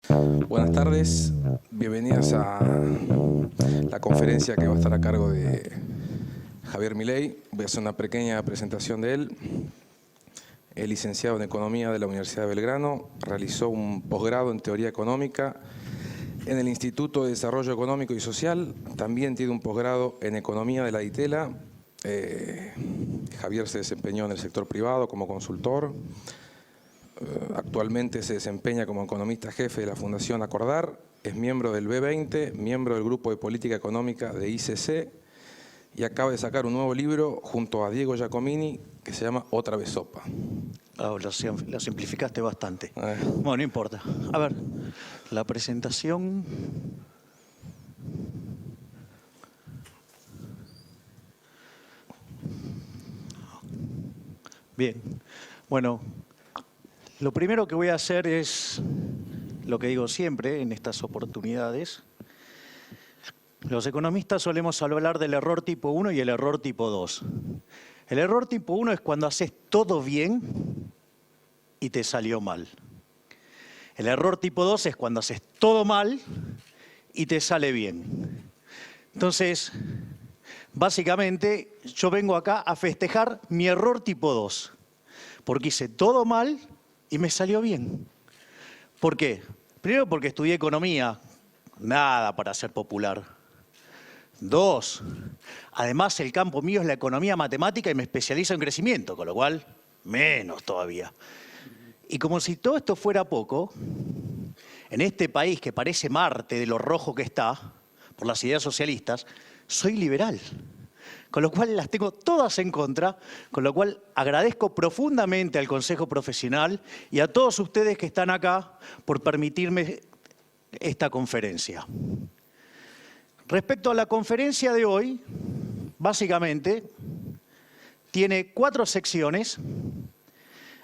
Buenas tardes, bienvenidas a la conferencia que va a estar a cargo de Javier Milei. Voy a hacer una pequeña presentación de él. Es licenciado en Economía de la Universidad de Belgrano, realizó un posgrado en Teoría Económica en el Instituto de Desarrollo Económico y Social, también tiene un posgrado en Economía de la DITELA. Javier se desempeñó en el sector privado como consultor. Actualmente se desempeña como economista jefe de la Fundación Acordar, es miembro del B20, miembro del Grupo de Política Económica de ICC y acaba de sacar un nuevo libro junto a Diego Giacomini que se llama Otra vez sopa. Lo simplificaste bastante. Bueno, no importa. A ver, la presentación. Bien. Bueno, lo primero que voy a hacer es lo que digo siempre en estas oportunidades. Los economistas solemos hablar del error tipo 1 y el error tipo 2. El error tipo 1 es cuando haces todo bien y te salió mal. El error tipo 2 es cuando haces todo mal y te sale bien. Entonces, básicamente, yo vengo acá a festejar mi error tipo 2, porque hice todo mal y me salió bien. ¿Por qué? Primero porque estudié economía, nada para ser popular. 2, además el campo mío es la economía matemática y me especializo en crecimiento, con lo cual, menos todavía. Y como si todo esto fuera poco, en este país que parece Marte de lo rojo que está, por las ideas socialistas, soy liberal. Con lo cual las tengo todas en contra, con lo cual agradezco profundamente al Consejo Profesional y a todos ustedes que están acá por permitirme esta conferencia. Respecto a la conferencia de hoy, básicamente, tiene 4 secciones.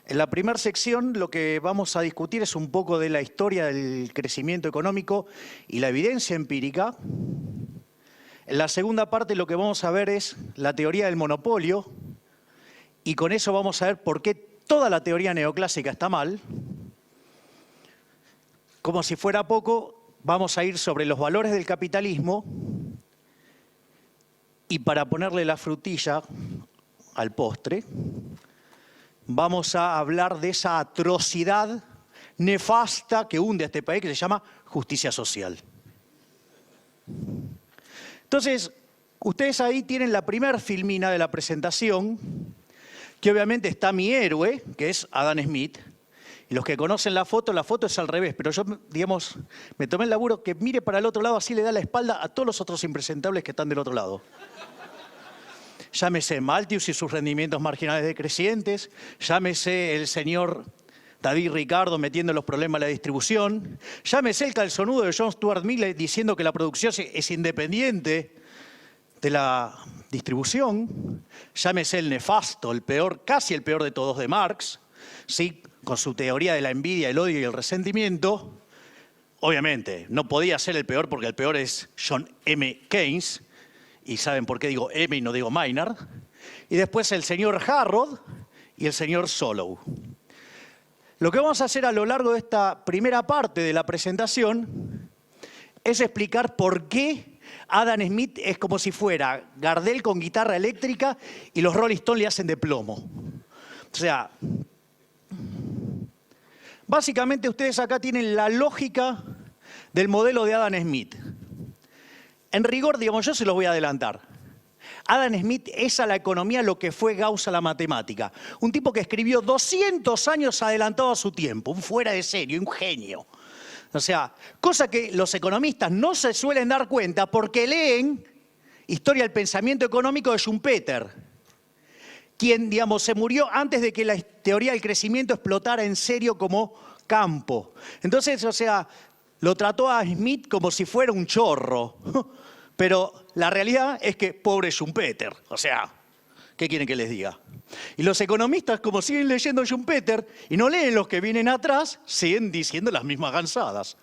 En la primera sección lo que vamos a discutir es un poco de la historia del crecimiento económico y la evidencia empírica. En la segunda parte lo que vamos a ver es la teoría del monopolio y con eso vamos a ver por qué toda la teoría neoclásica está mal. Como si fuera poco, vamos a ir sobre los valores del capitalismo y para ponerle la frutilla al postre, vamos a hablar de esa atrocidad nefasta que hunde a este país que se llama justicia social. Entonces, ustedes ahí tienen la primera filmina de la presentación, que obviamente está mi héroe, que es Adam Smith. Y los que conocen la foto es al revés, pero yo, digamos, me tomé el laburo que mire para el otro lado, así le da la espalda a todos los otros impresentables que están del otro lado. Llámese Malthus y sus rendimientos marginales decrecientes, llámese el señor David Ricardo metiendo los problemas a la distribución, llámese el calzonudo de John Stuart Mill diciendo que la producción es independiente de la distribución, llámese el nefasto, el peor, casi el peor de todos de Marx, ¿sí? Con su teoría de la envidia, el odio y el resentimiento. Obviamente, no podía ser el peor porque el peor es John M. Keynes, y saben por qué digo M y no digo Maynard. Y después el señor Harrod y el señor Solow. Lo que vamos a hacer a lo largo de esta primera parte de la presentación es explicar por qué Adam Smith es como si fuera Gardel con guitarra eléctrica y los Rolling Stones le hacen de plomo. O sea, básicamente ustedes acá tienen la lógica del modelo de Adam Smith. En rigor, digamos, yo se los voy a adelantar. Adam Smith es a la economía lo que fue Gauss a la matemática. Un tipo que escribió 200 años adelantado a su tiempo, un fuera de serie, un genio. O sea, cosa que los economistas no se suelen dar cuenta porque leen Historia del Pensamiento Económico de Schumpeter, quien, digamos, se murió antes de que la teoría del crecimiento explotara en serio como campo. Entonces, o sea, lo trató a Smith como si fuera un chorro. Pero la realidad es que pobre Schumpeter, o sea, ¿qué quieren que les diga? Y los economistas, como siguen leyendo Schumpeter y no leen los que vienen atrás, siguen diciendo las mismas gansadas.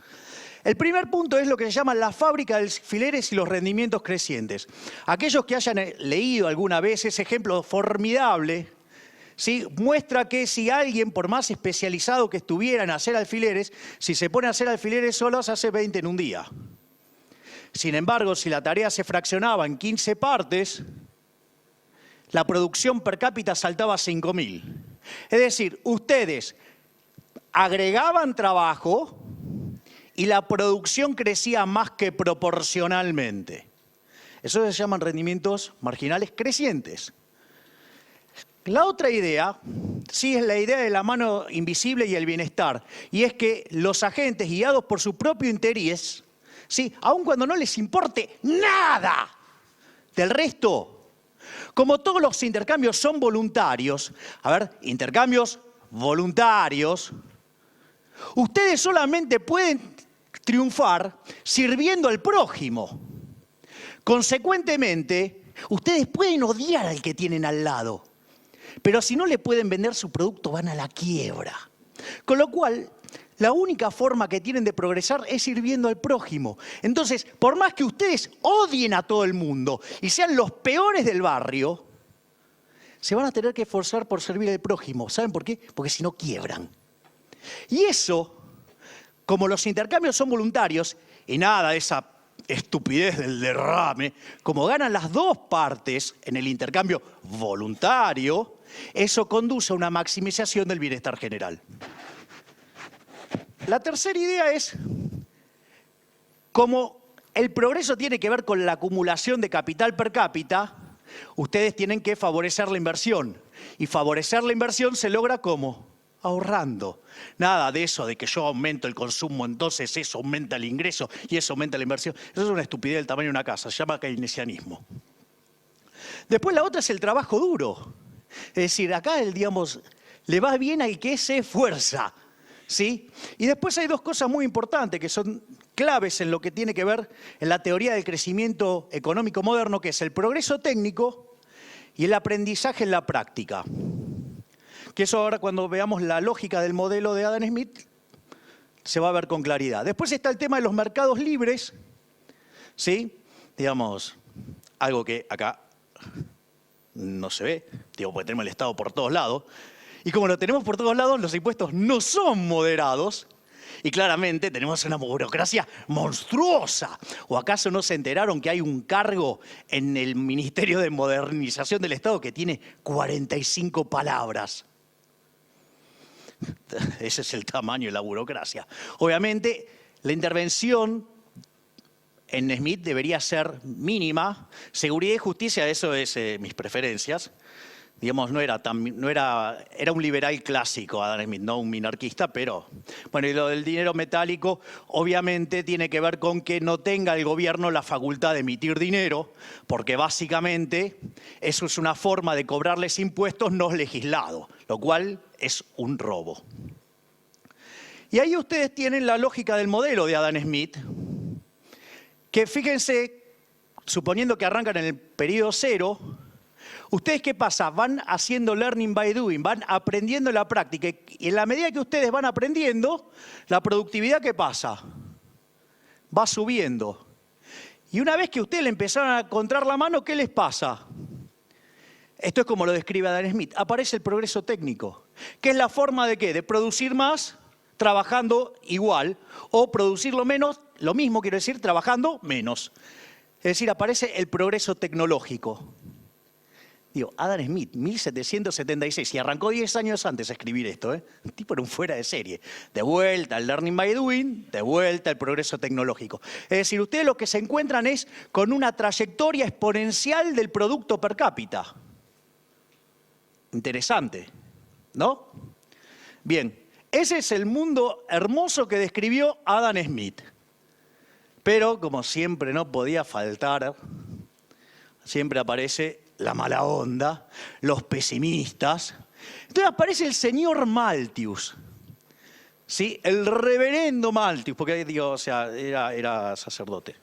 El primer punto es lo que se llama la fábrica de alfileres y los rendimientos crecientes. Aquellos que hayan leído alguna vez ese ejemplo formidable ¿sí? Muestra que si alguien, por más especializado que estuviera en hacer alfileres, si se pone a hacer alfileres solos, hace 20 en un día. Sin embargo, si la tarea se fraccionaba en 15 partes, la producción per cápita saltaba a 5.000. Es decir, ustedes agregaban trabajo y la producción crecía más que proporcionalmente. Eso se llaman rendimientos marginales crecientes. La otra idea, sí, es la idea de la mano invisible y el bienestar. Y es que los agentes, guiados por su propio interés, ¿sí? Aun cuando no les importe nada del resto, como todos los intercambios son voluntarios, intercambios voluntarios, ustedes solamente pueden triunfar sirviendo al prójimo. Consecuentemente, ustedes pueden odiar al que tienen al lado, pero si no le pueden vender su producto van a la quiebra. Con lo cual, la única forma que tienen de progresar es sirviendo al prójimo. Entonces, por más que ustedes odien a todo el mundo y sean los peores del barrio, se van a tener que esforzar por servir al prójimo. ¿Saben por qué? Porque si no quiebran. Y eso, como los intercambios son voluntarios y nada de esa estupidez del derrame, como ganan las dos partes en el intercambio voluntario, eso conduce a una maximización del bienestar general. La tercera idea es, como el progreso tiene que ver con la acumulación de capital per cápita, ustedes tienen que favorecer la inversión. Y favorecer la inversión se logra ¿cómo? Ahorrando. Nada de eso de que yo aumento el consumo, entonces eso aumenta el ingreso y eso aumenta la inversión. Eso es una estupidez del tamaño de una casa, se llama keynesianismo. Después la otra es el trabajo duro. Es decir, acá, le va bien al que se esfuerza. ¿Sí? Y después hay dos cosas muy importantes que son claves en lo que tiene que ver en la teoría del crecimiento económico moderno, que es el progreso técnico y el aprendizaje en la práctica. Que eso ahora cuando veamos la lógica del modelo de Adam Smith se va a ver con claridad. Después está el tema de los mercados libres, ¿sí? Algo que acá no se ve, porque tenemos el Estado por todos lados. Y como lo tenemos por todos lados, los impuestos no son moderados y claramente tenemos una burocracia monstruosa. ¿O acaso no se enteraron que hay un cargo en el Ministerio de Modernización del Estado que tiene 45 palabras? Ese es el tamaño de la burocracia. Obviamente, la intervención en Smith debería ser mínima. Seguridad y justicia, eso es mis preferencias. Era un liberal clásico Adam Smith, no un minarquista, pero bueno, y lo del dinero metálico obviamente tiene que ver con que no tenga el gobierno la facultad de emitir dinero, porque básicamente eso es una forma de cobrarles impuestos no legislado, lo cual es un robo. Y ahí ustedes tienen la lógica del modelo de Adam Smith, que fíjense, suponiendo que arrancan en el periodo cero, ¿ustedes qué pasa? Van haciendo learning by doing, van aprendiendo en la práctica. Y en la medida que ustedes van aprendiendo, la productividad, ¿qué pasa? Va subiendo. Y una vez que ustedes le empezaron a encontrar la mano, ¿qué les pasa? Esto es como lo describe Adam Smith. Aparece el progreso técnico. ¿Qué es la forma de qué? De producir más trabajando igual o producir lo mismo quiero decir, trabajando menos. Es decir, aparece el progreso tecnológico. Adam Smith, 1776, y arrancó 10 años antes a escribir esto, ¿eh? El tipo era un fuera de serie. De vuelta al learning by doing, de vuelta al progreso tecnológico. Es decir, ustedes lo que se encuentran es con una trayectoria exponencial del producto per cápita. Interesante, ¿no? Bien, ese es el mundo hermoso que describió Adam Smith. Pero, como siempre no podía faltar, siempre aparece la mala onda, los pesimistas. Entonces aparece el señor Malthus, ¿sí? El reverendo Malthus, porque era sacerdote.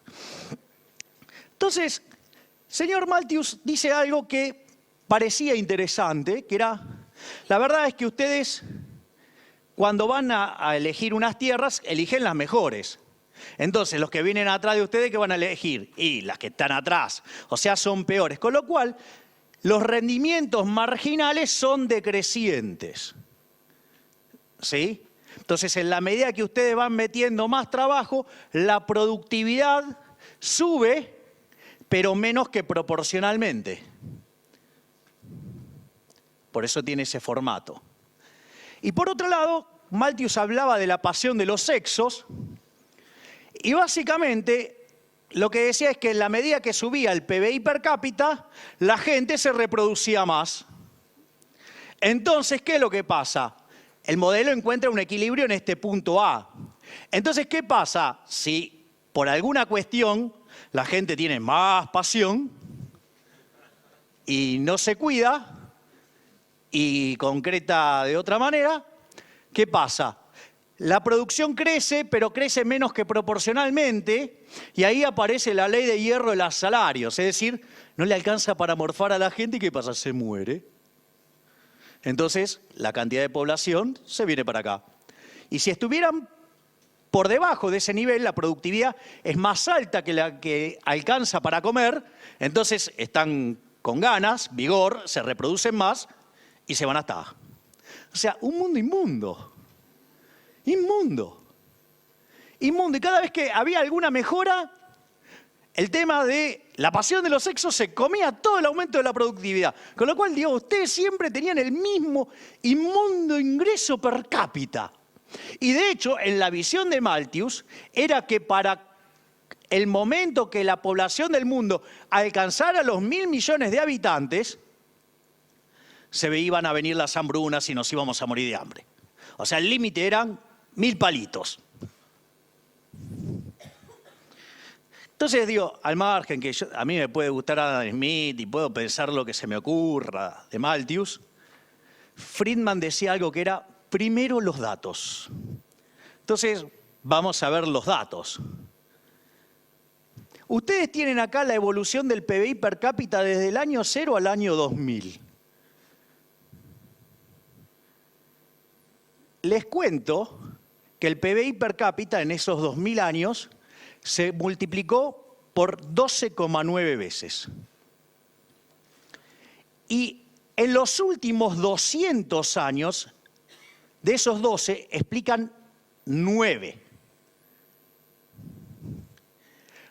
Entonces, señor Malthus dice algo que parecía interesante, que era, la verdad es que ustedes, cuando van a elegir unas tierras, eligen las mejores. Entonces, los que vienen atrás de ustedes, ¿qué van a elegir? Y las que están atrás, son peores. Con lo cual, los rendimientos marginales son decrecientes. ¿Sí? Entonces, en la medida que ustedes van metiendo más trabajo, la productividad sube, pero menos que proporcionalmente. Por eso tiene ese formato. Y por otro lado, Malthus hablaba de la pasión de los sexos, y básicamente lo que decía es que en la medida que subía el PBI per cápita, la gente se reproducía más. Entonces, ¿qué es lo que pasa? El modelo encuentra un equilibrio en este punto A. Entonces, ¿qué pasa si por alguna cuestión la gente tiene más pasión y no se cuida y concreta de otra manera? ¿Qué pasa? La producción crece, pero crece menos que proporcionalmente, y ahí aparece la ley de hierro de los salarios. Es decir, no le alcanza para morfar a la gente y ¿qué pasa? Se muere. Entonces, la cantidad de población se viene para acá. Y si estuvieran por debajo de ese nivel, la productividad es más alta que la que alcanza para comer, entonces están con ganas, vigor, se reproducen más y se van hasta acá. O sea, un mundo inmundo. Inmundo. Inmundo. Y cada vez que había alguna mejora, el tema de la pasión de los sexos se comía todo el aumento de la productividad. Con lo cual, digo, ustedes siempre tenían el mismo inmundo ingreso per cápita. Y de hecho, en la visión de Malthus, era que para el momento que la población del mundo alcanzara los 1.000 millones de habitantes, se iban a venir las hambrunas y nos íbamos a morir de hambre. O sea, el límite eran 1.000 palitos. Entonces digo, al margen que a mí me puede gustar Adam Smith y puedo pensar lo que se me ocurra de Malthus, Friedman decía algo que era primero los datos. Entonces, vamos a ver los datos. Ustedes tienen acá la evolución del PBI per cápita desde el año 0 al año 2000. Les cuento que el PBI per cápita en esos 2000 años se multiplicó por 12,9 veces. Y en los últimos 200 años, de esos 12, explican 9.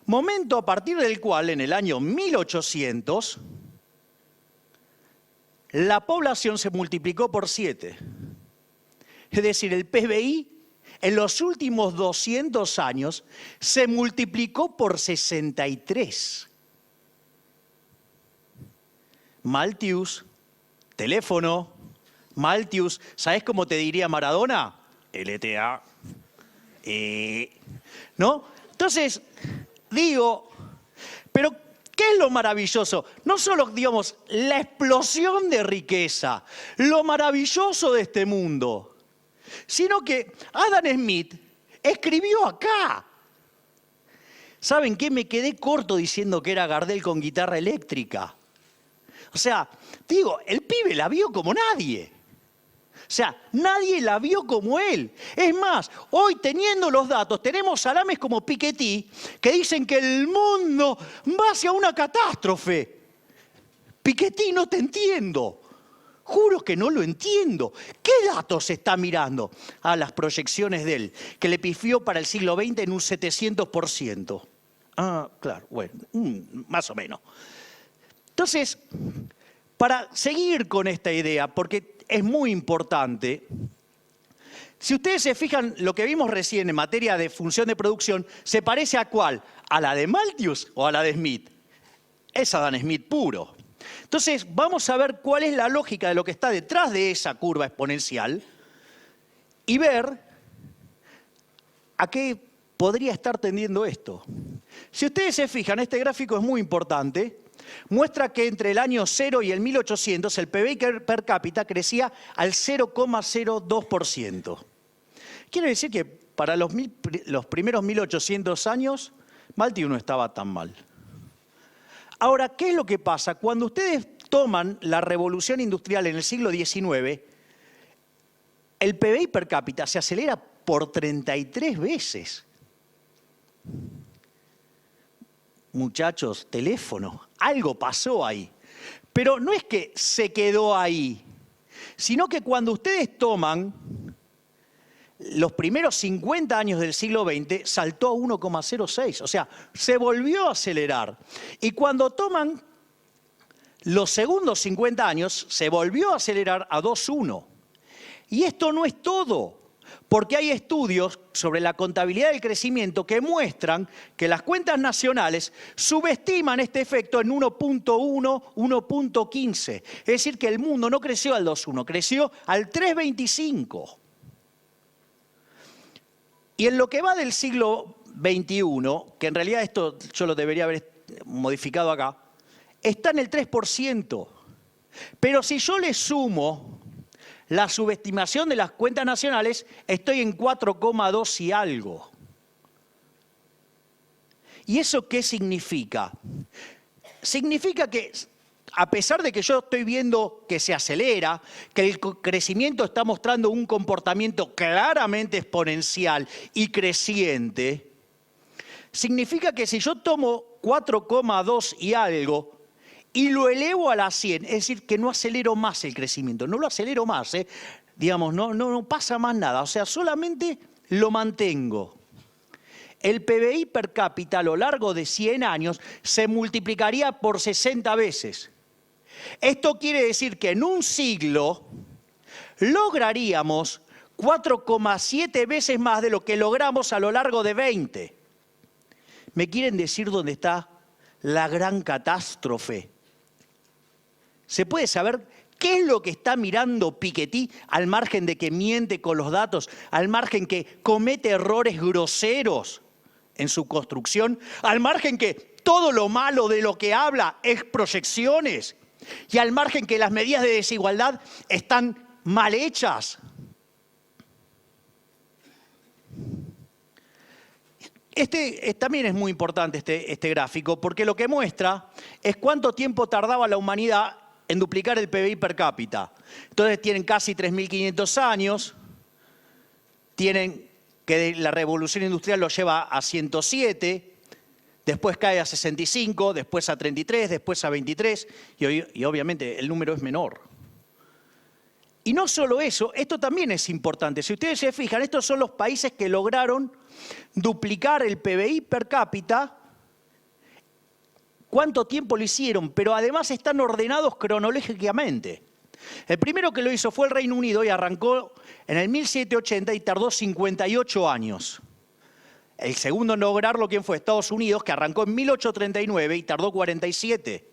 Momento a partir del cual, en el año 1800, la población se multiplicó por 7. Es decir, el PBI en los últimos 200 años se multiplicó por 63. Malthus, teléfono, Malthus, ¿sabes cómo te diría Maradona? LTA. ¿No? Entonces, digo, pero ¿qué es lo maravilloso? No solo, digamos, la explosión de riqueza, lo maravilloso de este mundo, sino que Adam Smith escribió acá. ¿Saben qué? Me quedé corto diciendo que era Gardel con guitarra eléctrica. O sea, digo, el pibe la vio como nadie. O sea, nadie la vio como él. Es más, hoy teniendo los datos, tenemos salames como Piketty que dicen que el mundo va hacia una catástrofe. Piketty, no te entiendo. Juro que no lo entiendo. ¿Qué datos está mirando? Las proyecciones de él, que le pifió para el siglo XX en un 700%. Claro, bueno, más o menos. Entonces, para seguir con esta idea, porque es muy importante, si ustedes se fijan, lo que vimos recién en materia de función de producción, ¿se parece a cuál? ¿A la de Malthus o a la de Smith? Es Adam Smith puro. Entonces, vamos a ver cuál es la lógica de lo que está detrás de esa curva exponencial y ver a qué podría estar tendiendo esto. Si ustedes se fijan, este gráfico es muy importante. Muestra que entre el año 0 y el 1800 el PBI per cápita crecía al 0,02%. Quiere decir que para los primeros 1800 años, Malthus no estaba tan mal. Ahora, ¿qué es lo que pasa? Cuando ustedes toman la revolución industrial en el siglo XIX, el PBI per cápita se acelera por 33 veces. Muchachos, teléfono, algo pasó ahí. Pero no es que se quedó ahí, sino que cuando ustedes toman los primeros 50 años del siglo XX, saltó a 1,06, o sea, se volvió a acelerar. Y cuando toman los segundos 50 años, se volvió a acelerar a 2,1. Y esto no es todo, porque hay estudios sobre la contabilidad del crecimiento que muestran que las cuentas nacionales subestiman este efecto en 1,1, 1,15. Es decir, que el mundo no creció al 2,1, creció al 3,25. Y en lo que va del siglo XXI, que en realidad esto yo lo debería haber modificado acá, está en el 3%. Pero si yo le sumo la subestimación de las cuentas nacionales, estoy en 4,2 y algo. ¿Y eso qué significa? Significa que, a pesar de que yo estoy viendo que se acelera, que el crecimiento está mostrando un comportamiento claramente exponencial y creciente, significa que si yo tomo 4,2 y algo y lo elevo a la 100, es decir, que no acelero más el crecimiento, no lo acelero más, digamos, no pasa más nada, o sea, solamente lo mantengo. El PBI per cápita a lo largo de 100 años se multiplicaría por 60 veces. Esto quiere decir que en un siglo lograríamos 4,7 veces más de lo que logramos a lo largo de 20. ¿Me quieren decir dónde está la gran catástrofe? ¿Se puede saber qué es lo que está mirando Piketty al margen de que miente con los datos, al margen que comete errores groseros en su construcción, al margen que todo lo malo de lo que habla es proyecciones y al margen que las medidas de desigualdad están mal hechas? También es muy importante este gráfico porque lo que muestra es cuánto tiempo tardaba la humanidad en duplicar el PBI per cápita. Entonces tienen casi 3.500 años, tienen que la revolución industrial lo lleva a 107, después cae a 65, después a 33, después a 23, y obviamente el número es menor. Y no solo eso, esto también es importante. Si ustedes se fijan, estos son los países que lograron duplicar el PBI per cápita. ¿Cuánto tiempo lo hicieron? Pero además están ordenados cronológicamente. El primero que lo hizo fue el Reino Unido y arrancó en el 1780 y tardó 58 años. El segundo en lograrlo, ¿quién fue? Estados Unidos, que arrancó en 1839 y tardó 47.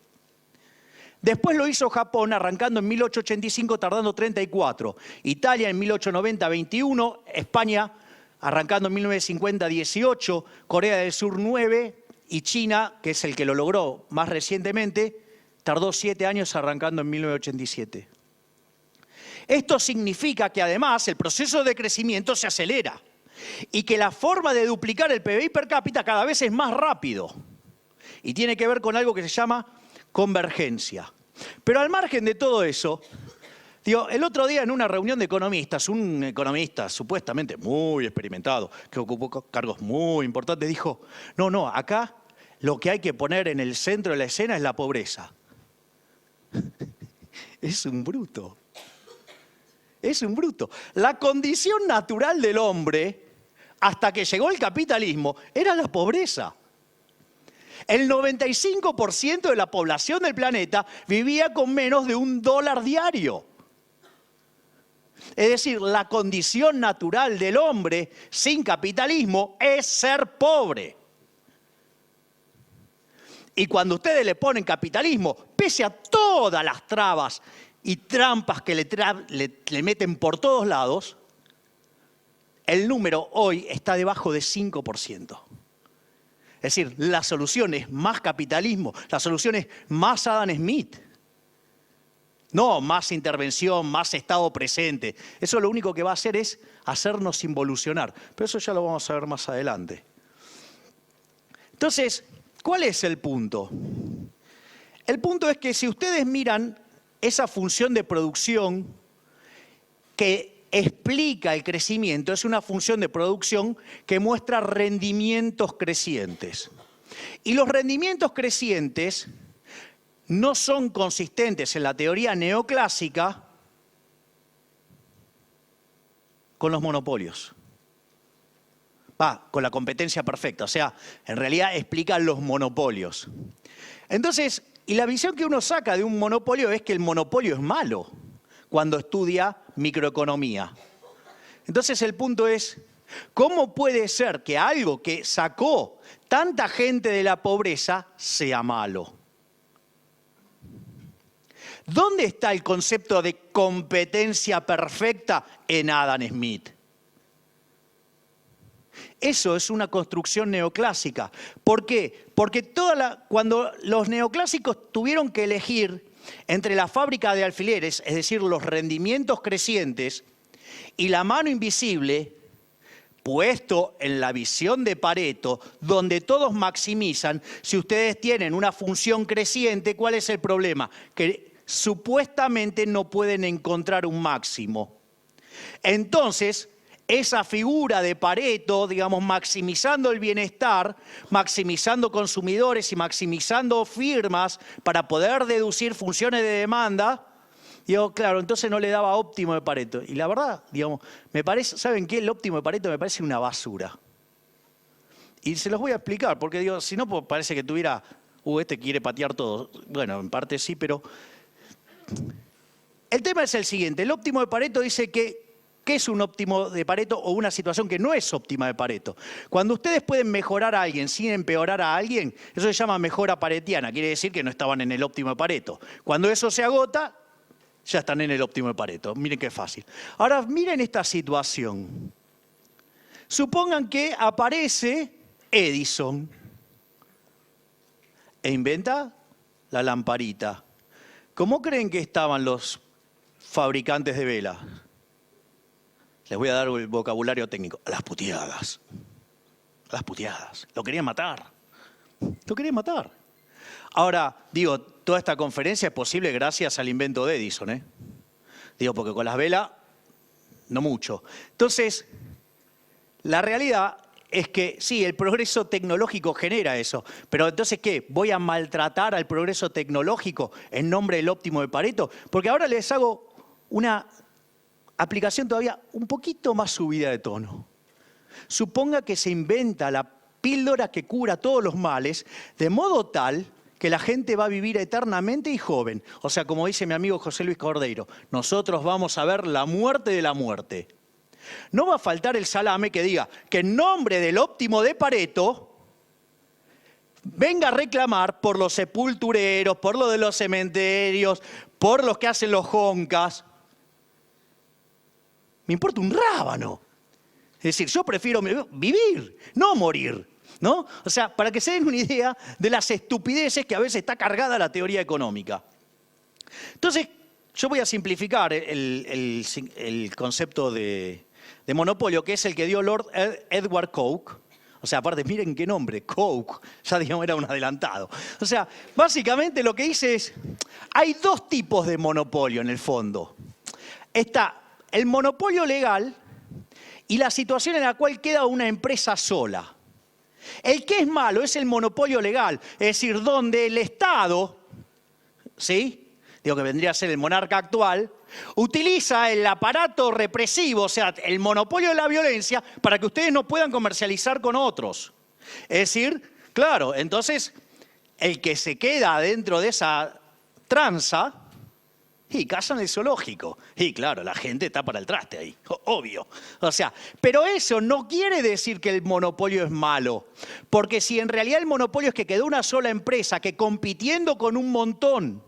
Después lo hizo Japón, arrancando en 1885, tardando 34. Italia en 1890, 21. España, arrancando en 1950, 18. Corea del Sur, 9. Y China, que es el que lo logró más recientemente, tardó 7 años arrancando en 1987. Esto significa que además el proceso de crecimiento se acelera y que la forma de duplicar el PBI per cápita cada vez es más rápido. Y tiene que ver con algo que se llama convergencia. Pero al margen de todo eso, el otro día en una reunión de economistas, un economista supuestamente muy experimentado, que ocupó cargos muy importantes, dijo, no, acá lo que hay que poner en el centro de la escena es la pobreza. Es un bruto. Es un bruto. La condición natural del hombre, hasta que llegó el capitalismo, era la pobreza. El 95% de la población del planeta vivía con menos de $1 diario. Es decir, la condición natural del hombre sin capitalismo es ser pobre. Y cuando ustedes le ponen capitalismo, pese a todas las trabas y trampas que le meten por todos lados, el número hoy está debajo de 5%. Es decir, la solución es más capitalismo, la solución es más Adam Smith. No más intervención, más Estado presente. Eso lo único que va a hacer es hacernos involucionar. Pero eso ya lo vamos a ver más adelante. Entonces, ¿cuál es el punto? El punto es que si ustedes miran esa función de producción que explica el crecimiento, es una función de producción que muestra rendimientos crecientes. Y los rendimientos crecientes no son consistentes en la teoría neoclásica con los monopolios. Con la competencia perfecta, o sea, en realidad explican los monopolios. Entonces, y la visión que uno saca de un monopolio es que el monopolio es malo cuando estudia microeconomía. Entonces el punto es, ¿cómo puede ser que algo que sacó tanta gente de la pobreza sea malo? ¿Dónde está el concepto de competencia perfecta en Adam Smith? Eso es una construcción neoclásica. ¿Por qué? Porque cuando los neoclásicos tuvieron que elegir entre la fábrica de alfileres, es decir, los rendimientos crecientes, y la mano invisible, puesto en la visión de Pareto, donde todos maximizan, si ustedes tienen una función creciente, ¿cuál es el problema? Que supuestamente no pueden encontrar un máximo. Entonces, esa figura de Pareto, digamos, maximizando el bienestar, maximizando consumidores y maximizando firmas para poder deducir funciones de demanda, digo, claro, entonces no le daba óptimo de Pareto. Y la verdad, digamos, me parece, ¿saben qué? El óptimo de Pareto me parece una basura. Y se los voy a explicar, porque digo, si no, pues parece que tuviera, este quiere patear todo. Bueno, en parte sí, pero el tema es el siguiente. El óptimo de Pareto dice que ¿qué es un óptimo de Pareto o una situación que no es óptima de Pareto? Cuando ustedes pueden mejorar a alguien sin empeorar a alguien, eso se llama mejora paretiana. Quiere decir que no estaban en el óptimo de Pareto. Cuando eso se agota, ya están en el óptimo de Pareto. Miren qué fácil. Ahora, miren esta situación. Supongan que aparece Edison e inventa la lamparita. ¿Cómo creen que estaban los fabricantes de velas? Les voy a dar el vocabulario técnico. A las puteadas. A las puteadas. Lo querían matar. Lo querían matar. Ahora, digo, toda esta conferencia es posible gracias al invento de Edison, ¿eh? Digo, porque con las velas, no mucho. Entonces, la realidad es que sí, el progreso tecnológico genera eso. Pero entonces, ¿qué? ¿Voy a maltratar al progreso tecnológico en nombre del óptimo de Pareto? Porque ahora les hago una aplicación todavía un poquito más subida de tono. Suponga que se inventa la píldora que cura todos los males, de modo tal que la gente va a vivir eternamente y joven. O sea, como dice mi amigo José Luis Cordeiro, nosotros vamos a ver la muerte de la muerte. No va a faltar el salame que diga que en nombre del óptimo de Pareto venga a reclamar por los sepultureros, por lo de los cementerios, por los que hacen los joncas. Me importa un rábano. Es decir, yo prefiero vivir, no morir, ¿no? O sea, para que se den una idea de las estupideces que a veces está cargada la teoría económica. Entonces, yo voy a simplificar el concepto de monopolio, que es el que dio Lord Edward Coke. O sea, aparte, miren qué nombre, Coke, ya digamos era un adelantado. O sea, básicamente lo que dice es, hay dos tipos de monopolio en el fondo. Está el monopolio legal y la situación en la cual queda una empresa sola. El que es malo es el monopolio legal, es decir, donde el Estado, ¿sí? Digo que vendría a ser el monarca actual, utiliza el aparato represivo, o sea, el monopolio de la violencia, para que ustedes no puedan comercializar con otros. Es decir, claro, entonces, el que se queda dentro de esa tranza, y casa en el zoológico. Y claro, la gente está para el traste ahí, obvio. O sea, pero eso no quiere decir que el monopolio es malo. Porque si en realidad el monopolio es que quedó una sola empresa que compitiendo con un montón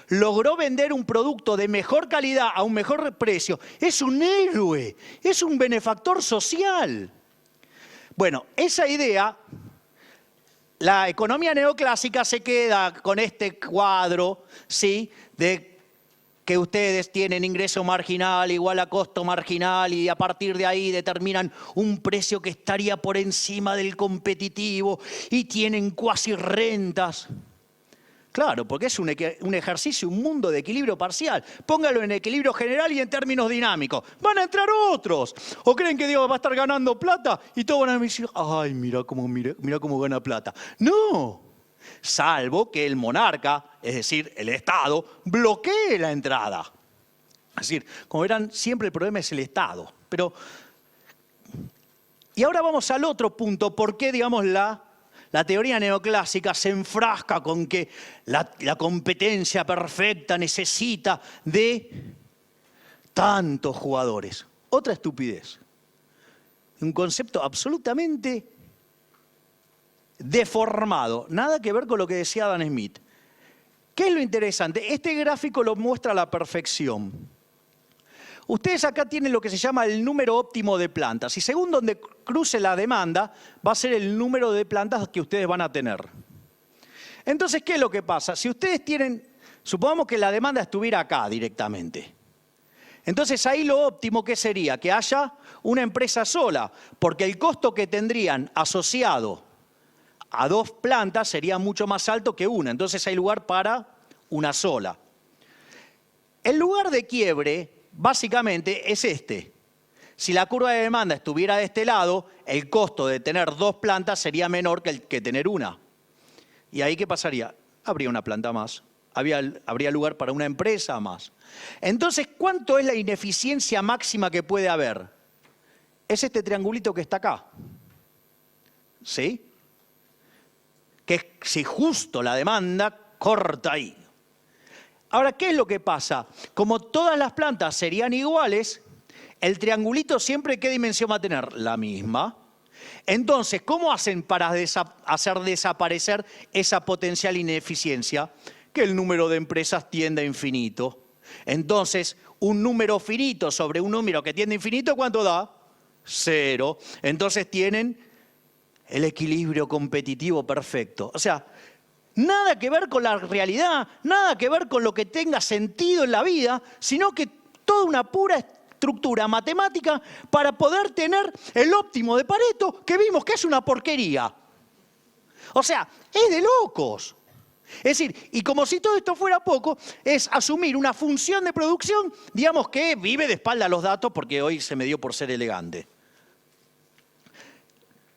logró vender un producto de mejor calidad a un mejor precio, es un héroe, es un benefactor social. Bueno, esa idea, la economía neoclásica se queda con este cuadro, ¿sí?, de que ustedes tienen ingreso marginal igual a costo marginal y a partir de ahí determinan un precio que estaría por encima del competitivo y tienen cuasi rentas. Claro, porque es un ejercicio, un mundo de equilibrio parcial. Póngalo en equilibrio general y en términos dinámicos. Van a entrar otros. ¿O creen que Dios va a estar ganando plata? Y todos van a decir, ay, mira cómo gana plata. No. salvo que el monarca, es decir, el Estado, bloquee la entrada. Es decir, como verán, siempre el problema es el Estado. Y ahora vamos al otro punto, por qué, digamos, la teoría neoclásica se enfrasca con que la competencia perfecta necesita de tantos jugadores. Otra estupidez. Un concepto absolutamente deformado. Nada que ver con lo que decía Adam Smith. ¿Qué es lo interesante? Este gráfico lo muestra a la perfección. Ustedes acá tienen lo que se llama el número óptimo de plantas. Y según donde cruce la demanda, va a ser el número de plantas que ustedes van a tener. Entonces, ¿qué es lo que pasa? Si ustedes tienen, supongamos que la demanda estuviera acá directamente. Entonces, ahí lo óptimo, ¿qué sería? Que haya una empresa sola, porque el costo que tendrían asociado a 2 plantas sería mucho más alto que una. Entonces, hay lugar para una sola. El lugar de quiebre, básicamente, es este. Si la curva de demanda estuviera de este lado, el costo de tener 2 plantas sería menor que el que tener una. ¿Y ahí qué pasaría? Habría una planta más. Habría lugar para una empresa más. Entonces, ¿cuánto es la ineficiencia máxima que puede haber? Es este triangulito que está acá. ¿Sí? Que si justo la demanda corta ahí. Ahora, ¿qué es lo que pasa? Como todas las plantas serían iguales, el triangulito siempre, ¿qué dimensión va a tener? La misma. Entonces, ¿cómo hacen para hacer desaparecer esa potencial ineficiencia? Que el número de empresas tiende a infinito. Entonces, un número finito sobre un número que tiende a infinito, ¿cuánto da? 0. Entonces tienen el equilibrio competitivo perfecto. O sea, nada que ver con la realidad, nada que ver con lo que tenga sentido en la vida, sino que toda una pura estructura matemática para poder tener el óptimo de Pareto, que vimos que es una porquería. O sea, es de locos. Es decir, y como si todo esto fuera poco, es asumir una función de producción, digamos, que vive de espalda a los datos, porque hoy se me dio por ser elegante.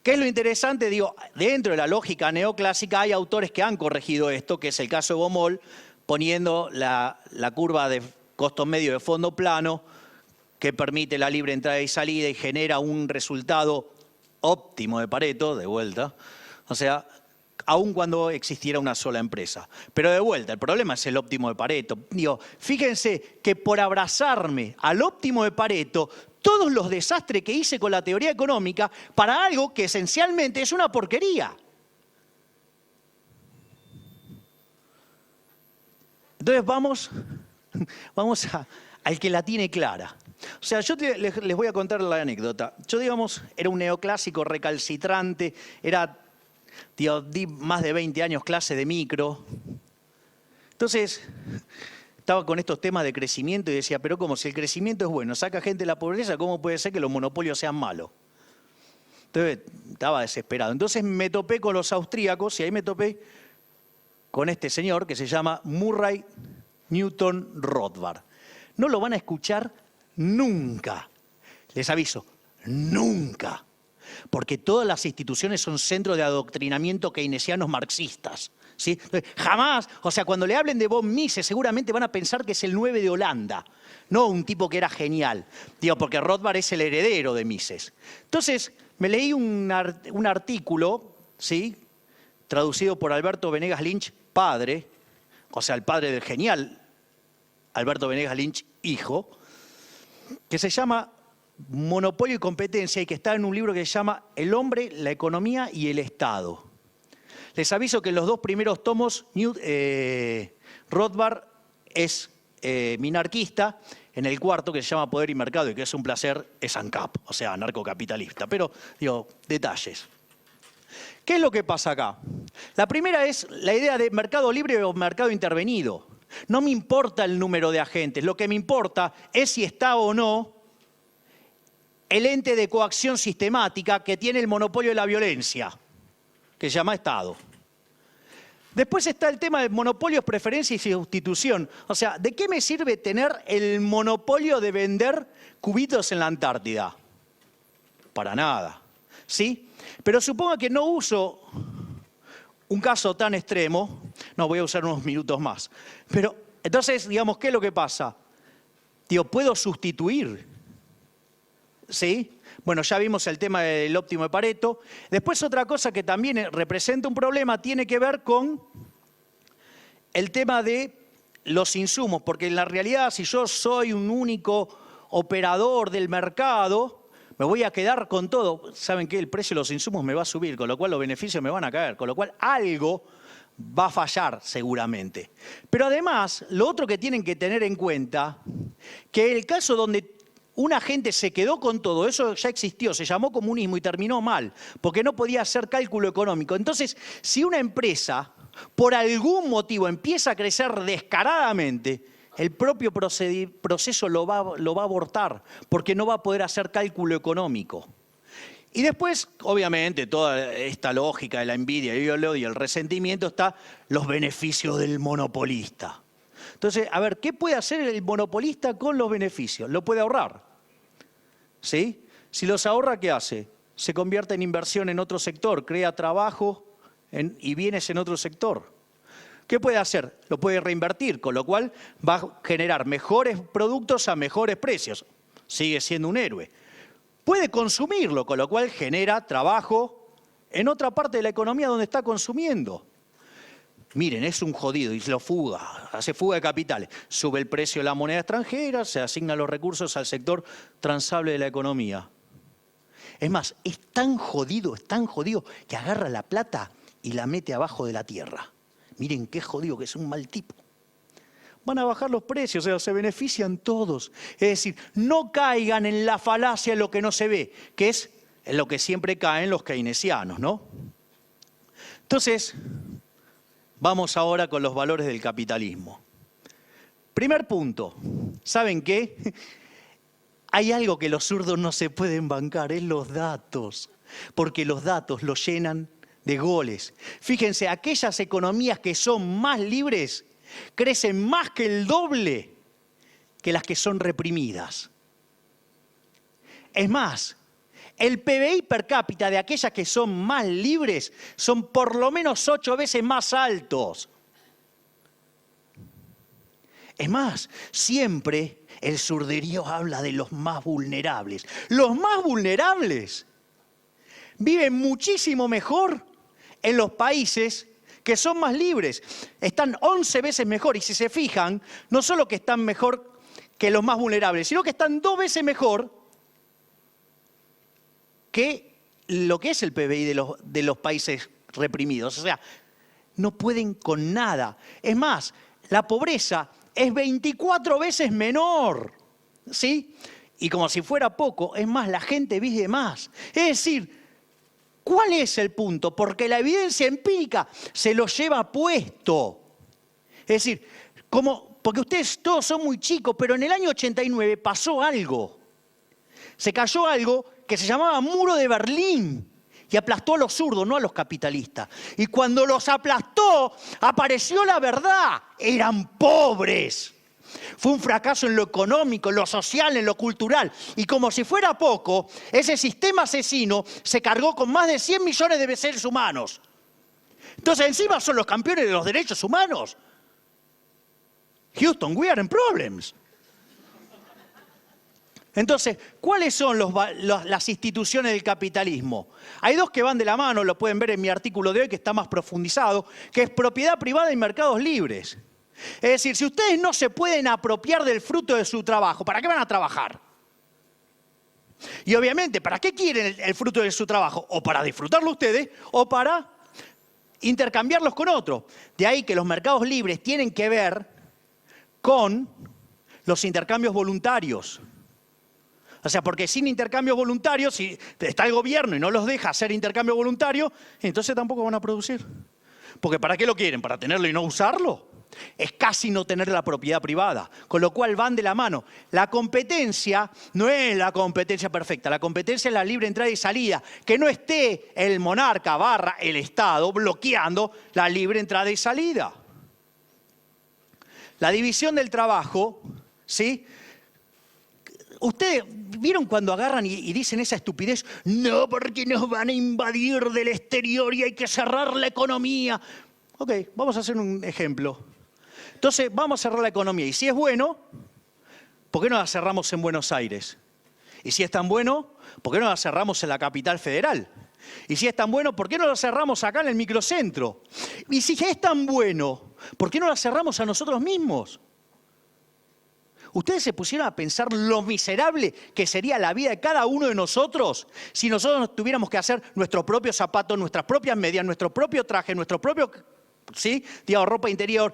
¿Qué es lo interesante? Digo, dentro de la lógica neoclásica hay autores que han corregido esto, que es el caso de Baumol, poniendo la curva de costo medio de fondo plano, que permite la libre entrada y salida y genera un resultado óptimo de Pareto, de vuelta. O sea, aun cuando existiera una sola empresa. Pero de vuelta, el problema es el óptimo de Pareto. Digo, fíjense que por abrazarme al óptimo de Pareto, todos los desastres que hice con la teoría económica para algo que esencialmente es una porquería. Entonces vamos al que la tiene clara. O sea, yo les voy a contar la anécdota. Yo, digamos, era un neoclásico recalcitrante, di más de 20 años clase de micro. Entonces, estaba con estos temas de crecimiento y decía, pero como si el crecimiento es bueno, saca gente de la pobreza, ¿cómo puede ser que los monopolios sean malos? Entonces, estaba desesperado. Entonces me topé con los austríacos y ahí me topé con este señor que se llama Murray Newton Rothbard. No lo van a escuchar nunca. Les aviso, nunca. Porque todas las instituciones son centros de adoctrinamiento keynesianos marxistas. ¿Sí? Jamás, o sea, cuando le hablen de von Mises seguramente van a pensar que es el 9 de Holanda, no un tipo que era genial. Digo, porque Rothbard es el heredero de Mises. Entonces, me leí un artículo, ¿sí?, traducido por Alberto Venegas Lynch, padre, o sea, el padre del genial Alberto Venegas Lynch, hijo, que se llama Monopolio y Competencia y que está en un libro que se llama El hombre, la economía y el Estado. Les aviso que en los 2 primeros tomos Rothbard es minarquista, en el 4º, que se llama Poder y Mercado y que es un placer, es ANCAP, o sea, anarcocapitalista. Pero, digo, detalles. ¿Qué es lo que pasa acá? La primera es la idea de mercado libre o mercado intervenido. No me importa el número de agentes, lo que me importa es si está o no el ente de coacción sistemática que tiene el monopolio de la violencia, que se llama Estado. Después está el tema de monopolios, preferencias y sustitución. O sea, ¿de qué me sirve tener el monopolio de vender cubitos en la Antártida? Para nada, ¿sí? Pero suponga que no uso un caso tan extremo, no voy a usar unos minutos más, pero entonces, digamos, ¿qué es lo que pasa? Digo, ¿puedo sustituir? ¿Sí? Bueno, ya vimos el tema del óptimo de Pareto. Después otra cosa que también representa un problema tiene que ver con el tema de los insumos, porque en la realidad si yo soy un único operador del mercado, me voy a quedar con todo. ¿Saben qué? El precio de los insumos me va a subir, con lo cual los beneficios me van a caer, con lo cual algo va a fallar seguramente. Pero además, lo otro que tienen que tener en cuenta, que el caso donde una gente se quedó con todo, eso ya existió, se llamó comunismo y terminó mal, porque no podía hacer cálculo económico. Entonces, si una empresa, por algún motivo, empieza a crecer descaradamente, el propio proceso lo va a abortar, porque no va a poder hacer cálculo económico. Y después, obviamente, toda esta lógica de la envidia y el odio y el resentimiento está los beneficios del monopolista. Entonces, a ver, ¿qué puede hacer el monopolista con los beneficios? Lo puede ahorrar, ¿sí? Si los ahorra, ¿qué hace? Se convierte en inversión en otro sector, crea trabajo y bienes en otro sector. ¿Qué puede hacer? Lo puede reinvertir, con lo cual va a generar mejores productos a mejores precios. Sigue siendo un héroe. Puede consumirlo, con lo cual genera trabajo en otra parte de la economía donde está consumiendo. Miren, es un jodido y lo fuga, hace fuga de capitales. Sube el precio de la moneda extranjera, se asignan los recursos al sector transable de la economía. Es más, es tan jodido que agarra la plata y la mete abajo de la tierra. Miren qué jodido, que es un mal tipo. Van a bajar los precios, o sea, se benefician todos. Es decir, no caigan en la falacia de lo que no se ve, que es en lo que siempre caen los keynesianos, ¿no? Entonces, vamos ahora con los valores del capitalismo. Primer punto, ¿saben qué? Hay algo que los zurdos no se pueden bancar, es los datos, porque los datos los llenan de goles. Fíjense, aquellas economías que son más libres crecen más que el doble que las que son reprimidas. Es más, el PBI per cápita de aquellas que son más libres son por lo menos 8 veces más altos. Es más, siempre el surderío habla de los más vulnerables. Los más vulnerables viven muchísimo mejor en los países que son más libres. Están 11 veces mejor y si se fijan, no solo que están mejor que los más vulnerables, sino que están 2 veces mejor que lo que es el PBI de los países reprimidos. O sea, no pueden con nada. Es más, la pobreza es 24 veces menor, ¿sí? Y como si fuera poco, es más, la gente vive más. Es decir, ¿cuál es el punto? Porque la evidencia empírica se lo lleva puesto. Es decir, porque ustedes todos son muy chicos, pero en el año 89 pasó algo. Se cayó algo que se llamaba Muro de Berlín y aplastó a los zurdos, no a los capitalistas. Y cuando los aplastó, apareció la verdad. Eran pobres. Fue un fracaso en lo económico, en lo social, en lo cultural. Y como si fuera poco, ese sistema asesino se cargó con más de 100 millones de seres humanos. Entonces, encima son los campeones de los derechos humanos. Houston, we are in problems. Entonces, ¿cuáles son las instituciones del capitalismo? Hay 2 que van de la mano, lo pueden ver en mi artículo de hoy, que está más profundizado, que es propiedad privada y mercados libres. Es decir, si ustedes no se pueden apropiar del fruto de su trabajo, ¿para qué van a trabajar? Y obviamente, ¿para qué quieren el fruto de su trabajo? O para disfrutarlo ustedes, o para intercambiarlos con otros. De ahí que los mercados libres tienen que ver con los intercambios voluntarios. O sea, porque sin intercambio voluntario, si está el gobierno y no los deja hacer intercambio voluntario, entonces tampoco van a producir. Porque ¿para qué lo quieren? ¿Para tenerlo y no usarlo? Es casi no tener la propiedad privada, con lo cual van de la mano. La competencia no es la competencia perfecta, la competencia es la libre entrada y salida, que no esté el monarca / el Estado bloqueando la libre entrada y salida. La división del trabajo, ¿sí? ustedes vieron cuando agarran y dicen esa estupidez, no, porque nos van a invadir del exterior y hay que cerrar la economía. Ok, vamos a hacer un ejemplo. Entonces, vamos a cerrar la economía. Y si es bueno, ¿por qué no la cerramos en Buenos Aires? Y si es tan bueno, ¿por qué no la cerramos en la capital federal? Y si es tan bueno, ¿por qué no la cerramos acá en el microcentro? Y si es tan bueno, ¿por qué no la cerramos a nosotros mismos? ¿Ustedes se pusieron a pensar lo miserable que sería la vida de cada uno de nosotros si nosotros tuviéramos que hacer nuestros propios zapatos, nuestras propias medias, nuestro propio traje, nuestro propio, ¿sí? Digamos, ropa interior,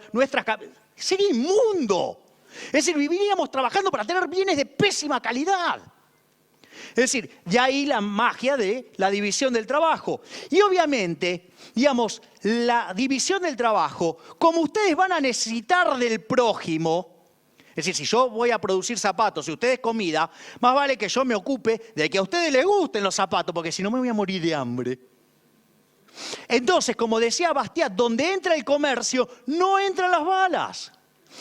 sería inmundo. Es decir, viviríamos trabajando para tener bienes de pésima calidad. Es decir, ya ahí la magia de la división del trabajo. Y obviamente, digamos, la división del trabajo, como ustedes van a necesitar del prójimo, es decir, si yo voy a producir zapatos y ustedes comida, más vale que yo me ocupe de que a ustedes les gusten los zapatos, porque si no me voy a morir de hambre. Entonces, como decía Bastiat, donde entra el comercio, no entran las balas.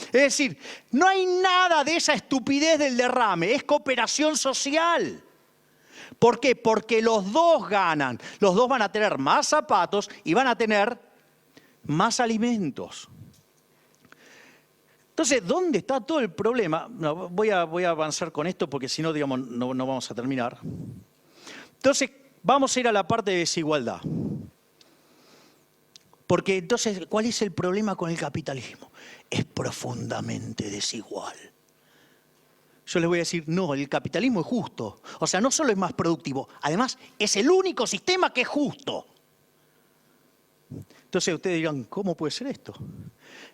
Es decir, no hay nada de esa estupidez del derrame, es cooperación social. ¿Por qué? Porque los dos ganan. Los dos van a tener más zapatos y van a tener más alimentos. Entonces, ¿dónde está todo el problema? No, voy a avanzar con esto porque si no, digamos, no vamos a terminar. Entonces, vamos a ir a la parte de desigualdad. Porque entonces, ¿cuál es el problema con el capitalismo? Es profundamente desigual. Yo les voy a decir, no, el capitalismo es justo. O sea, no solo es más productivo, además es el único sistema que es justo. Entonces ustedes dirán, ¿cómo puede ser esto?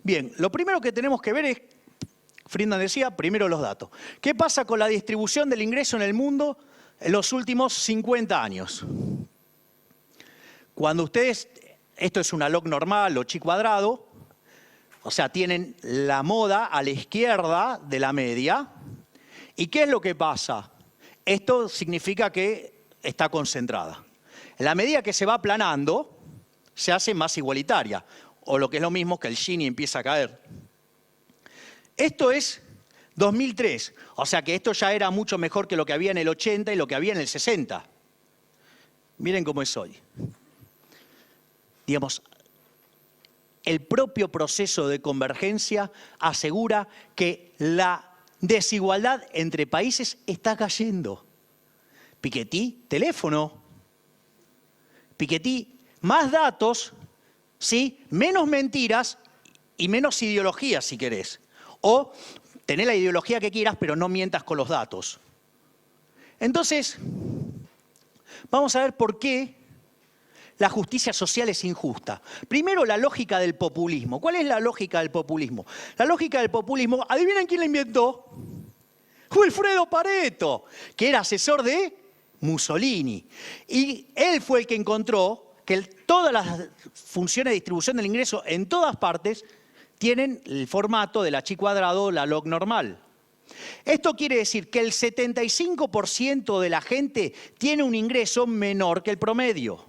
Bien, lo primero que tenemos que ver es, Friedman decía, primero los datos. ¿Qué pasa con la distribución del ingreso en el mundo en los últimos 50 años? Cuando ustedes, esto es una log normal o chi cuadrado, o sea, tienen la moda a la izquierda de la media. ¿Y qué es lo que pasa? Esto significa que está concentrada. En la medida que se va aplanando, se hace más igualitaria. O lo que es lo mismo que el Gini empieza a caer. Esto es 2003. O sea que esto ya era mucho mejor que lo que había en el 80 y lo que había en el 60. Miren cómo es hoy. Digamos, el propio proceso de convergencia asegura que la desigualdad entre países está cayendo. Piketty, teléfono. Piketty, más datos, ¿sí? Menos mentiras y menos ideología, si querés. O tener la ideología que quieras, pero no mientas con los datos. Entonces, vamos a ver por qué la justicia social es injusta. Primero, la lógica del populismo. ¿Cuál es la lógica del populismo? La lógica del populismo, ¿adivinen quién la inventó? Wilfredo Pareto, que era asesor de Mussolini. Y él fue el que encontró que todas las funciones de distribución del ingreso en todas partes tienen el formato de la chi cuadrado, la log normal. Esto quiere decir que el 75% de la gente tiene un ingreso menor que el promedio.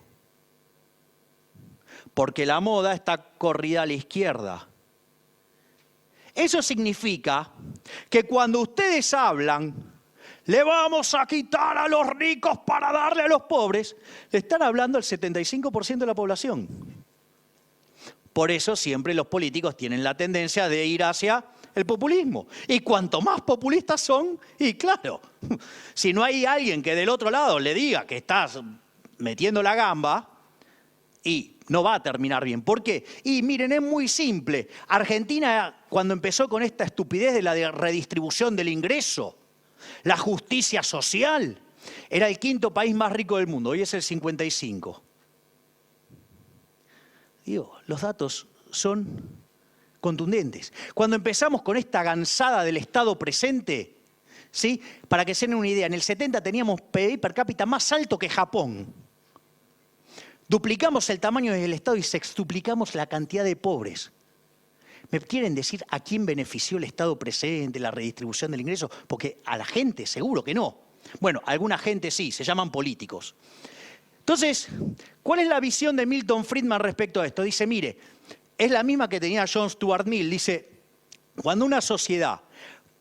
Porque la moda está corrida a la izquierda. Eso significa que cuando ustedes hablan, le vamos a quitar a los ricos para darle a los pobres, le están hablando al 75% de la población. Por eso siempre los políticos tienen la tendencia de ir hacia el populismo. Y cuanto más populistas son, y claro, si no hay alguien que del otro lado le diga que estás metiendo la gamba, y no va a terminar bien. ¿Por qué? Y miren, es muy simple. Argentina, cuando empezó con esta estupidez de la redistribución del ingreso, la justicia social, era el 5º país más rico del mundo. Hoy es el 55. Digo, los datos son contundentes. Cuando empezamos con esta gansada del Estado presente, ¿sí? Para que se den una idea, en el 70 teníamos PIB per cápita más alto que Japón. Duplicamos el tamaño del Estado y sextuplicamos la cantidad de pobres. ¿Me quieren decir a quién benefició el Estado presente, la redistribución del ingreso? Porque a la gente seguro que no. Bueno, a alguna gente sí, se llaman políticos. Entonces, ¿cuál es la visión de Milton Friedman respecto a esto? Dice, mire, es la misma que tenía John Stuart Mill. Dice, cuando una sociedad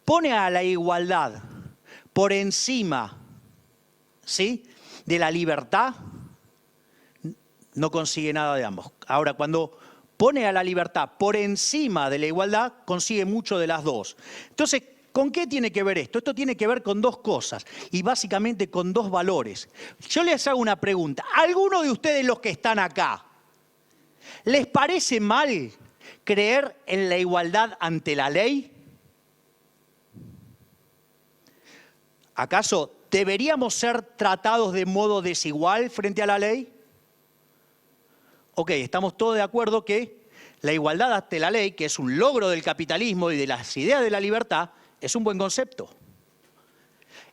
pone a la igualdad por encima, ¿sí?, de la libertad, no consigue nada de ambos. Ahora, cuando pone a la libertad por encima de la igualdad, consigue mucho de las dos. Entonces, ¿con qué tiene que ver esto? Esto tiene que ver con dos cosas y básicamente con dos valores. Yo les hago una pregunta. ¿Alguno de ustedes, los que están acá, les parece mal creer en la igualdad ante la ley? ¿Acaso deberíamos ser tratados de modo desigual frente a la ley? Ok, estamos todos de acuerdo que la igualdad ante la ley, que es un logro del capitalismo y de las ideas de la libertad, es un buen concepto.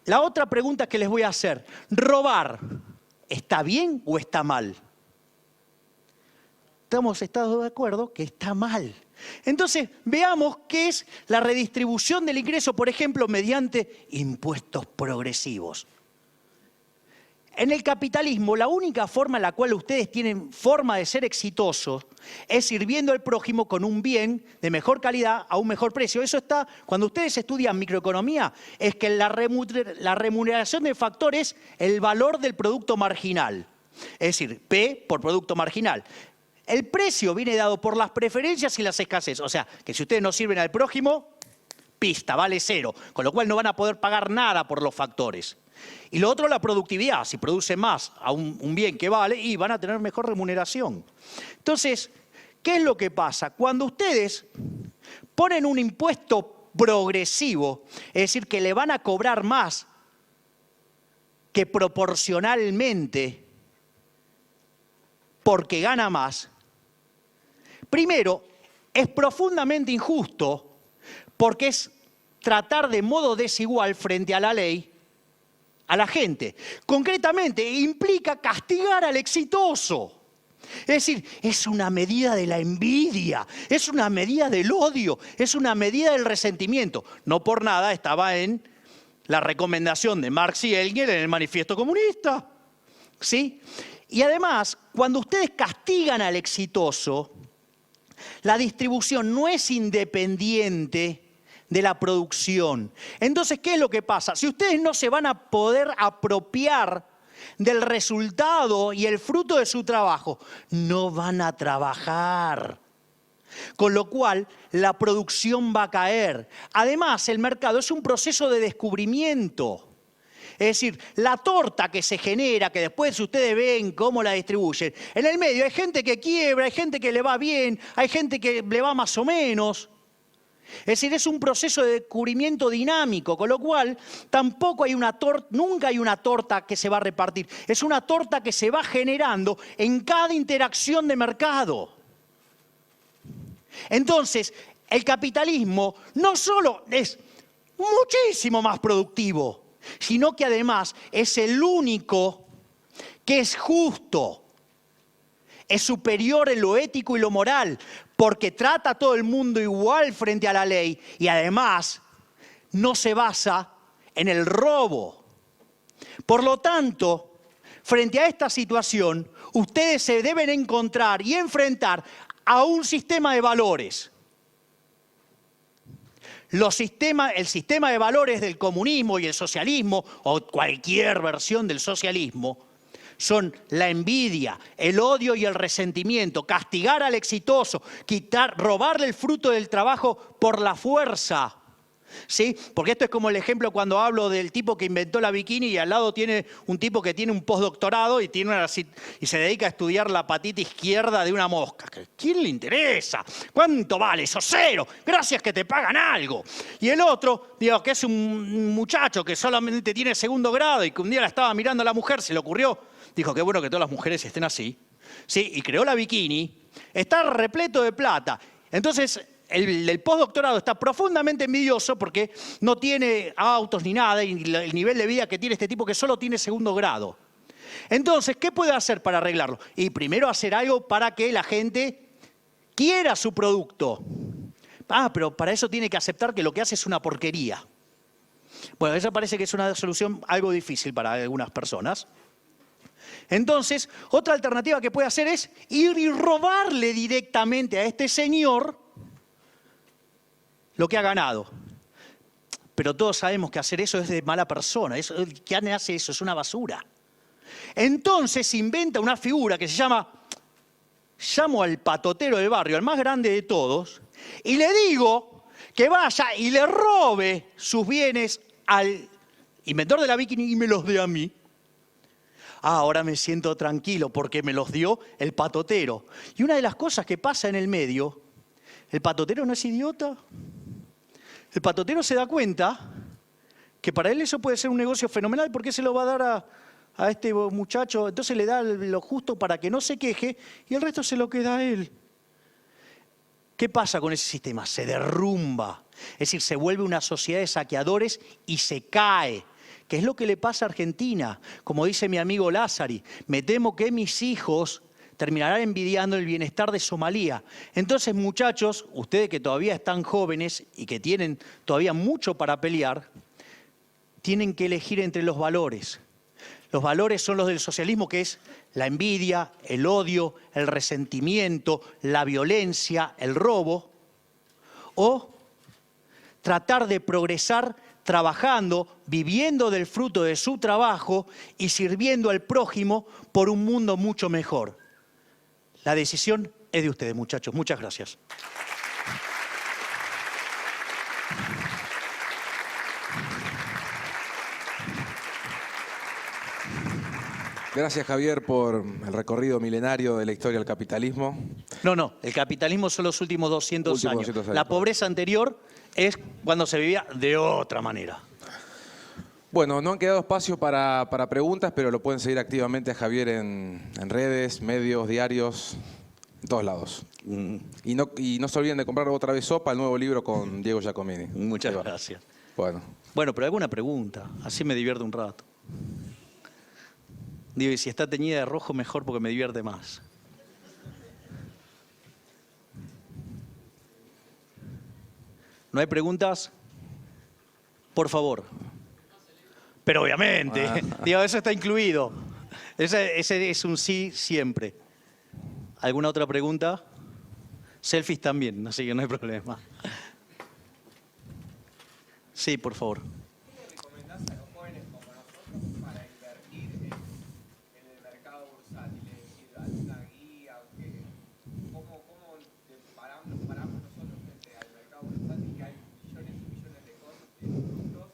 La otra pregunta que les voy a hacer, ¿robar está bien o está mal? Estamos de acuerdo que está mal. Entonces, veamos qué es la redistribución del ingreso, por ejemplo, mediante impuestos progresivos. En el capitalismo, la única forma en la cual ustedes tienen forma de ser exitosos es sirviendo al prójimo con un bien de mejor calidad a un mejor precio. Eso está, cuando ustedes estudian microeconomía, es que la remuneración de factor es el valor del producto marginal. Es decir, P por producto marginal. El precio viene dado por las preferencias y las escasez. O sea, que si ustedes no sirven al prójimo, pista, vale cero. Con lo cual no van a poder pagar nada por los factores. Y lo otro, la productividad. Si producen más a un bien que vale, y van a tener mejor remuneración. Entonces, ¿qué es lo que pasa? Cuando ustedes ponen un impuesto progresivo, es decir, que le van a cobrar más que proporcionalmente porque gana más, primero, es profundamente injusto porque es tratar de modo desigual frente a la ley a la gente. Concretamente, implica castigar al exitoso. Es decir, es una medida de la envidia, es una medida del odio, es una medida del resentimiento. No por nada estaba en la recomendación de Marx y Engels en el Manifiesto Comunista. ¿Sí? Y además, cuando ustedes castigan al exitoso, la distribución no es independiente de la producción. Entonces, ¿qué es lo que pasa? Si ustedes no se van a poder apropiar del resultado y el fruto de su trabajo, no van a trabajar. Con lo cual, la producción va a caer. Además, el mercado es un proceso de descubrimiento. Es decir, la torta que se genera, que después ustedes ven cómo la distribuyen, en el medio hay gente que quiebra, hay gente que le va bien, hay gente que le va más o menos. Es decir, es un proceso de descubrimiento dinámico, con lo cual tampoco hay nunca hay una torta que se va a repartir. Es una torta que se va generando en cada interacción de mercado. Entonces, el capitalismo no solo es muchísimo más productivo, sino que además es el único que es justo. Es superior en lo ético y lo moral, porque trata a todo el mundo igual frente a la ley y además no se basa en el robo. Por lo tanto, frente a esta situación, ustedes se deben encontrar y enfrentar a un sistema de valores. El sistema de valores del comunismo y el socialismo, o cualquier versión del socialismo, son la envidia, el odio y el resentimiento, castigar al exitoso, robarle el fruto del trabajo por la fuerza. ¿Sí? Porque esto es como el ejemplo cuando hablo del tipo que inventó la bikini y al lado tiene un tipo que tiene un postdoctorado y se dedica a estudiar la patita izquierda de una mosca. ¿Quién le interesa? ¿Cuánto vale eso? Cero. Gracias que te pagan algo. Y el otro, digo, que es un muchacho que solamente tiene segundo grado y que un día la estaba mirando a la mujer, se le ocurrió, dijo, qué bueno que todas las mujeres estén así. ¿Sí? Y creó la bikini, está repleto de plata. Entonces, el postdoctorado está profundamente envidioso porque no tiene autos ni nada y el nivel de vida que tiene este tipo que solo tiene segundo grado. Entonces, ¿qué puede hacer para arreglarlo? Y primero hacer algo para que la gente quiera su producto. Pero para eso tiene que aceptar que lo que hace es una porquería. Bueno, eso parece que es una solución algo difícil para algunas personas. Entonces, otra alternativa que puede hacer es ir y robarle directamente a este señor lo que ha ganado. Pero todos sabemos que hacer eso es de mala persona. ¿Quién hace eso? Es una basura. Entonces inventa una figura que se llamo al patotero del barrio, al más grande de todos, y le digo que vaya y le robe sus bienes al inventor de la bikini y me los dé a mí. Ahora me siento tranquilo porque me los dio el patotero. Y una de las cosas que pasa en el medio, el patotero no es idiota. El patotero se da cuenta que para él eso puede ser un negocio fenomenal. ¿Por qué se lo va a dar a este muchacho? Entonces le da lo justo para que no se queje y el resto se lo queda a él. ¿Qué pasa con ese sistema? Se derrumba. Es decir, se vuelve una sociedad de saqueadores y se cae. ¿Qué es lo que le pasa a Argentina? Como dice mi amigo Lázari, me temo que mis hijos terminarán envidiando el bienestar de Somalia. Entonces, muchachos, ustedes que todavía están jóvenes y que tienen todavía mucho para pelear, tienen que elegir entre los valores. Los valores son los del socialismo, que es la envidia, el odio, el resentimiento, la violencia, el robo, o tratar de progresar trabajando, viviendo del fruto de su trabajo y sirviendo al prójimo por un mundo mucho mejor. La decisión es de ustedes, muchachos. Muchas gracias. Gracias, Javier, por el recorrido milenario de la historia del capitalismo. No, el capitalismo son los últimos 200 años. La pobreza anterior es cuando se vivía de otra manera. Bueno, no han quedado espacios para preguntas, pero lo pueden seguir activamente a Javier en redes, medios, diarios, en todos lados. Y no se olviden de comprar otra vez Sopa, el nuevo libro con Diego Giacomini. Muchas gracias. Bueno, pero alguna pregunta, así me divierto un rato. Digo, y si está teñida de rojo, mejor porque me divierte más. ¿No hay preguntas? Por favor. Pero obviamente, digo, eso está incluido. Ese es un sí siempre. ¿Alguna otra pregunta? Selfies también, así que no hay problema. Sí, por favor. ¿Qué le recomendás a los jóvenes como nosotros para invertir en el mercado bursátil? Es decir, alguna guía, ¿cómo paramos nosotros frente al mercado bursátil, que hay millones y millones de productos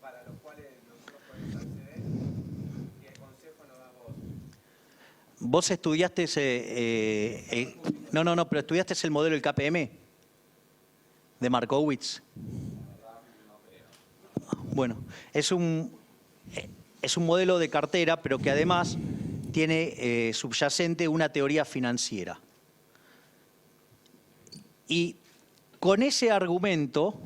para los cuales nosotros podemos acceder? ¿Qué consejo nos das vos? Vos estudiaste pero estudiaste el modelo del KPM de Markowitz. Bueno, es un modelo de cartera, pero que además tiene subyacente una teoría financiera. Y con ese argumento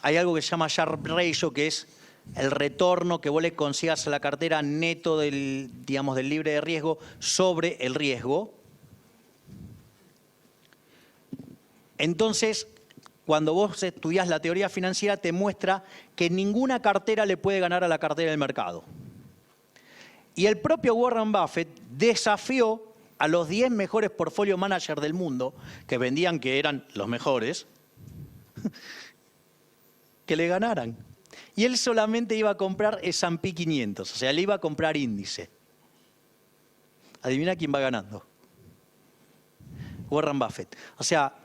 hay algo que se llama Sharpe Ratio, que es el retorno que vos le consigas a la cartera neto del libre de riesgo sobre el riesgo. Entonces, cuando vos estudiás la teoría financiera, te muestra que ninguna cartera le puede ganar a la cartera del mercado. Y el propio Warren Buffett desafió a los 10 mejores portfolio managers del mundo, que vendían que eran los mejores, que le ganaran. Y él solamente iba a comprar S&P 500, o sea, le iba a comprar índice. Adivina quién va ganando. Warren Buffett. O sea,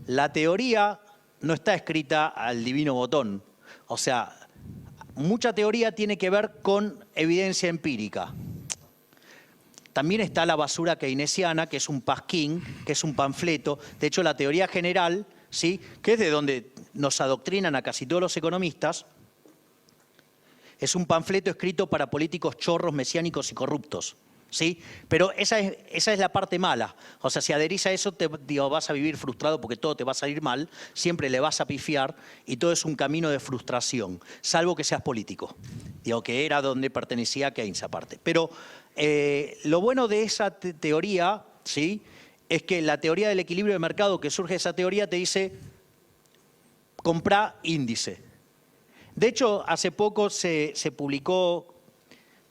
la teoría no está escrita al divino botón. O sea, mucha teoría tiene que ver con evidencia empírica. También está la basura keynesiana, que es un pasquín, que es un panfleto. De hecho, la teoría general, ¿sí?, que es de donde nos adoctrinan a casi todos los economistas, es un panfleto escrito para políticos chorros, mesiánicos y corruptos, ¿sí? Pero esa es la parte mala. O sea, si adherís a eso, vas a vivir frustrado porque todo te va a salir mal, siempre le vas a pifiar y todo es un camino de frustración, salvo que seas político. Que era donde pertenecía Keynes aparte. Pero lo bueno de esa teoría, ¿sí?, es que la teoría del equilibrio de mercado que surge de esa teoría te dice, comprá índice. De hecho, hace poco se publicó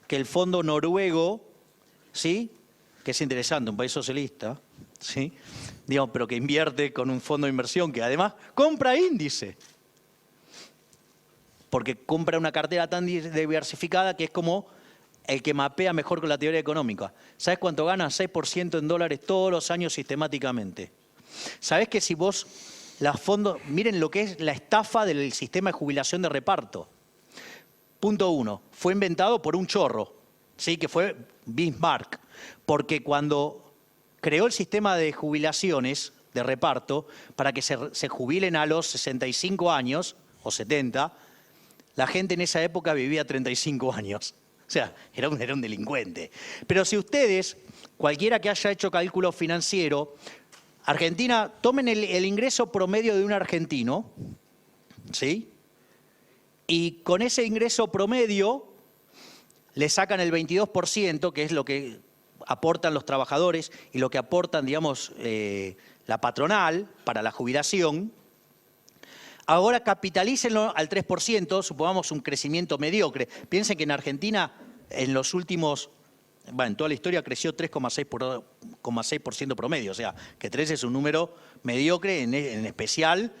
que el fondo noruego, ¿sí?, que es interesante, un país socialista, ¿sí?, pero que invierte con un fondo de inversión que además compra índice. porque compra una cartera tan diversificada que es como el que mapea mejor con la teoría económica. ¿Sabes cuánto gana? 6% en dólares todos los años sistemáticamente. ¿Sabes que si vos, miren lo que es la estafa del sistema de jubilación de reparto? Punto 1, fue inventado por un chorro, ¿sí? Que fue Bismarck, porque cuando creó el sistema de jubilaciones de reparto para que se jubilen a los 65 años o 70, la gente en esa época vivía 35 años. O sea, era un delincuente. Pero si ustedes, cualquiera que haya hecho cálculo financiero, Argentina, tomen el ingreso promedio de un argentino, ¿sí? Y con ese ingreso promedio le sacan el 22%, que es lo que aportan los trabajadores y lo que aportan, digamos, la patronal para la jubilación. Ahora capitalícenlo al 3%, supongamos un crecimiento mediocre. Piensen que en Argentina en los últimos, en toda la historia creció 3,6% promedio, o sea, que 3 es un número mediocre, en especial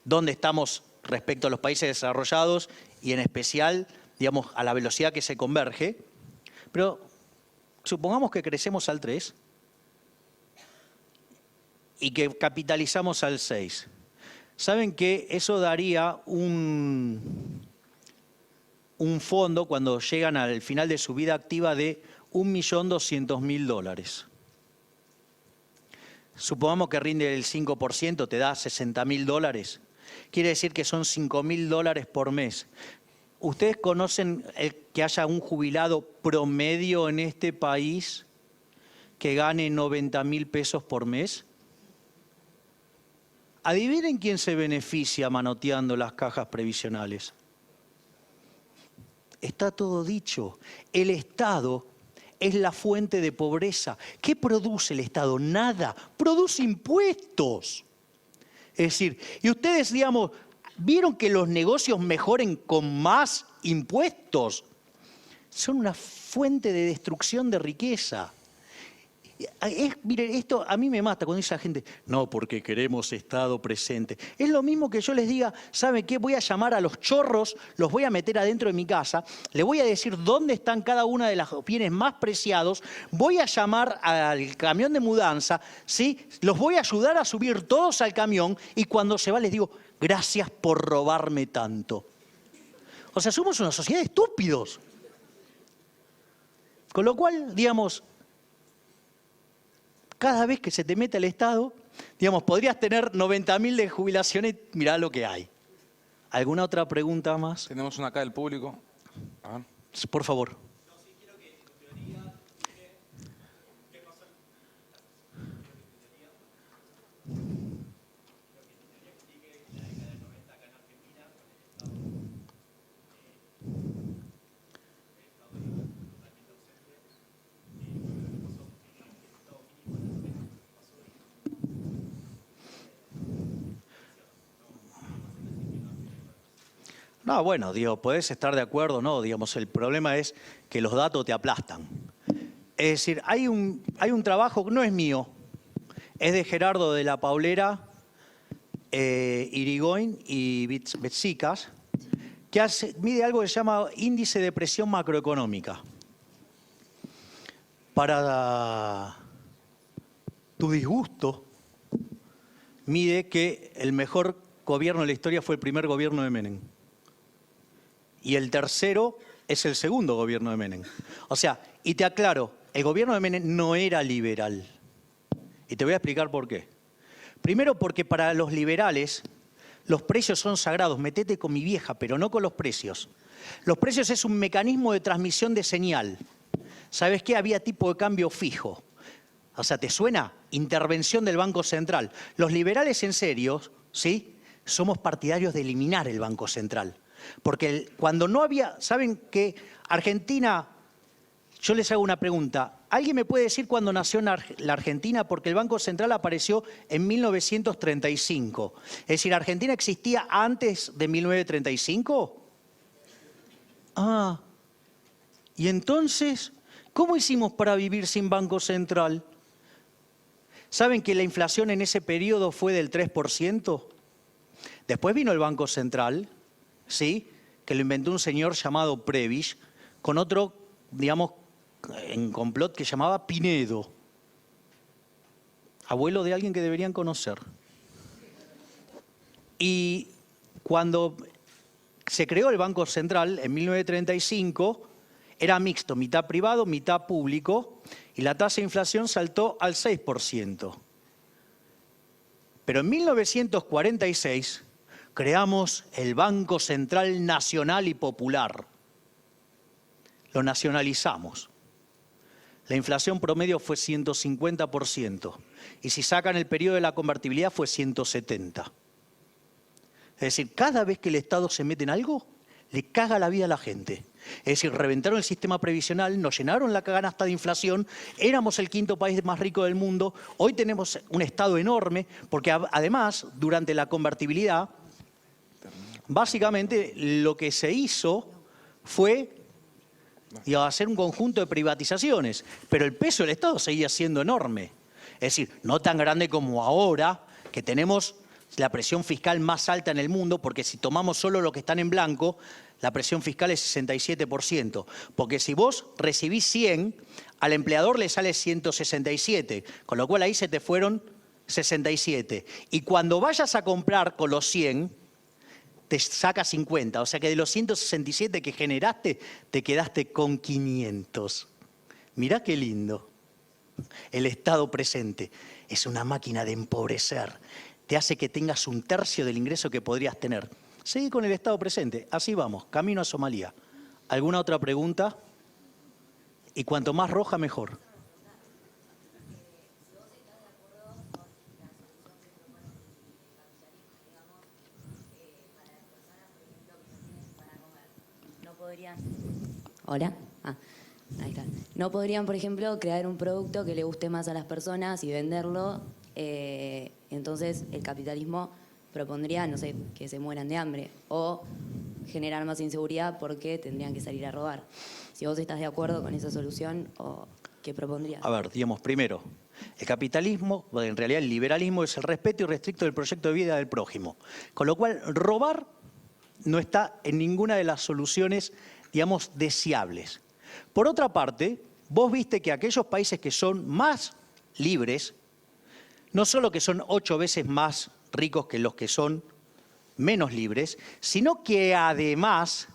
donde estamos respecto a los países desarrollados y en especial, digamos, a la velocidad que se converge. Pero supongamos que crecemos al 3 y que capitalizamos al 6. ¿Saben que eso daría un fondo cuando llegan al final de su vida activa de $1.200.000? Supongamos que rinde el 5%, te da $60.000. Quiere decir que son $5.000 por mes. ¿Ustedes conocen que haya un jubilado promedio en este país que gane 90.000 pesos por mes? Adivinen quién se beneficia manoteando las cajas previsionales. Está todo dicho. El Estado es la fuente de pobreza. ¿Qué produce el Estado? Nada. Produce impuestos. Es decir, y ustedes, digamos, ¿vieron que los negocios mejoren con más impuestos? Son una fuente de destrucción de riqueza. Miren, esto a mí me mata cuando dice la gente, no, porque queremos Estado presente. Es lo mismo que yo les diga, ¿saben qué? Voy a llamar a los chorros, los voy a meter adentro de mi casa, le voy a decir dónde están cada una de los bienes más preciados, voy a llamar al camión de mudanza, ¿sí? Los voy a ayudar a subir todos al camión y cuando se va les digo, gracias por robarme tanto. O sea, somos una sociedad de estúpidos. Con lo cual, digamos, cada vez que se te mete el Estado, digamos, podrías tener 90.000 de jubilaciones, mirá lo que hay. ¿Alguna otra pregunta más? Tenemos una acá del público. A ver. Por favor. No, bueno, digo, podés estar de acuerdo o no, digamos, el problema es que los datos te aplastan. Es decir, hay un trabajo que no es mío, es de Gerardo de la Paulera, Irigoyen y Betsicas, que mide algo que se llama índice de presión macroeconómica. Para tu disgusto, mide que el mejor gobierno de la historia fue el primer gobierno de Menem. Y el tercero es el segundo gobierno de Menem. O sea, y te aclaro, el gobierno de Menem no era liberal. Y te voy a explicar por qué. Primero porque para los liberales los precios son sagrados. Metete con mi vieja, pero no con los precios. Los precios es un mecanismo de transmisión de señal. ¿Sabes qué? Había tipo de cambio fijo. O sea, ¿te suena? Intervención del Banco Central. Los liberales en serio, ¿sí? Somos partidarios de eliminar el Banco Central. Porque cuando no había, ¿saben qué? Argentina, yo les hago una pregunta. ¿Alguien me puede decir cuándo nació la Argentina? Porque el Banco Central apareció en 1935. Es decir, ¿Argentina existía antes de 1935? Ah, y entonces, ¿cómo hicimos para vivir sin Banco Central? ¿Saben que la inflación en ese periodo fue del 3%? Después vino el Banco Central, ¿sí? que lo inventó un señor llamado Prebisch, con otro, digamos, en complot que llamaba Pinedo, abuelo de alguien que deberían conocer. Y cuando se creó el Banco Central en 1935, era mixto, mitad privado, mitad público, y la tasa de inflación saltó al 6%. Pero en 1946 creamos el Banco Central Nacional y Popular. Lo nacionalizamos. La inflación promedio fue 150%. Y si sacan el periodo de la convertibilidad fue 170%. Es decir, cada vez que el Estado se mete en algo, le caga la vida a la gente. Es decir, reventaron el sistema previsional, nos llenaron la canasta de inflación, éramos el quinto país más rico del mundo, hoy tenemos un Estado enorme, porque además, durante la convertibilidad, básicamente lo que se hizo fue hacer un conjunto de privatizaciones, pero el peso del Estado seguía siendo enorme. Es decir, no tan grande como ahora, que tenemos la presión fiscal más alta en el mundo, porque si tomamos solo lo que están en blanco, la presión fiscal es 67%. Porque si vos recibís 100, al empleador le sale 167, con lo cual ahí se te fueron 67. Y cuando vayas a comprar con los 100, te saca 50. O sea que de los 167 que generaste, te quedaste con 500. Mirá qué lindo. El Estado presente es una máquina de empobrecer. Te hace que tengas un tercio del ingreso que podrías tener. Seguí con el Estado presente. Así vamos, camino a Somalia. ¿Alguna otra pregunta? Y cuanto más roja, mejor. Hola. Ahí está. ¿No podrían, por ejemplo, crear un producto que le guste más a las personas y venderlo? Entonces el capitalismo propondría, no sé, que se mueran de hambre o generar más inseguridad porque tendrían que salir a robar. Si vos estás de acuerdo con esa solución, ¿o qué propondrías? A ver, digamos, primero, el capitalismo, bueno, en realidad el liberalismo es el respeto irrestricto del proyecto de vida del prójimo. Con lo cual, robar no está en ninguna de las soluciones, digamos, deseables. Por otra parte, vos viste que aquellos países que son más libres, no solo que son 8 veces más ricos que los que son menos libres, sino que además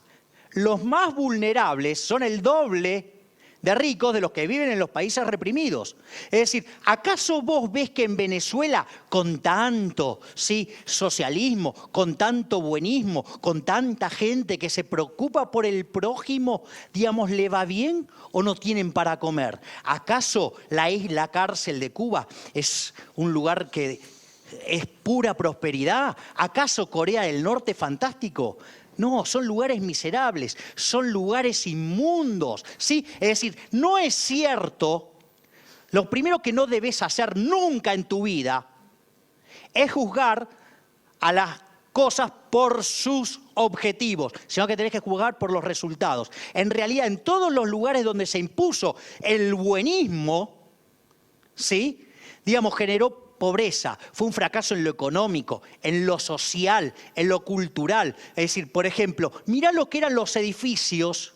los más vulnerables son el doble de ricos de los que viven en los países reprimidos. Es decir, ¿acaso vos ves que en Venezuela, con tanto socialismo, con tanto buenismo, con tanta gente que se preocupa por el prójimo, digamos, le va bien o no tienen para comer? ¿Acaso la cárcel de Cuba es un lugar que es pura prosperidad? ¿Acaso Corea del Norte es fantástico? No, son lugares miserables, son lugares inmundos, ¿sí? Es decir, no es cierto, lo primero que no debes hacer nunca en tu vida es juzgar a las cosas por sus objetivos, sino que tenés que juzgar por los resultados. En realidad, en todos los lugares donde se impuso el buenismo, ¿sí? Digamos, generó pobreza, fue un fracaso en lo económico, en lo social, en lo cultural. Es decir, por ejemplo, mirá lo que eran los edificios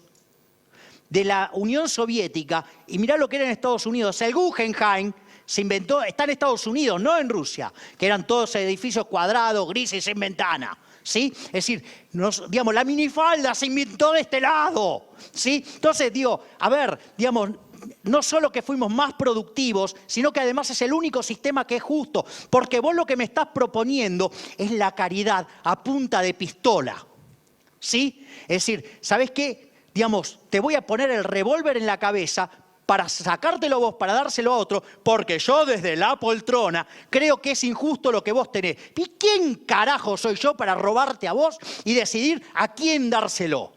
de la Unión Soviética y mirá lo que era en Estados Unidos. El Guggenheim se inventó, está en Estados Unidos, no en Rusia, que eran todos edificios cuadrados, grises, sin ventana. ¿Sí? Es decir, digamos, la minifalda se inventó de este lado. ¿Sí? Entonces, digo, a ver, digamos, no solo que fuimos más productivos, sino que además es el único sistema que es justo, porque vos lo que me estás proponiendo es la caridad a punta de pistola, ¿sí? Es decir, ¿sabés qué? Digamos, te voy a poner el revólver en la cabeza para sacártelo vos, para dárselo a otro, porque yo desde la poltrona creo que es injusto lo que vos tenés. ¿Y quién carajo soy yo para robarte a vos y decidir a quién dárselo?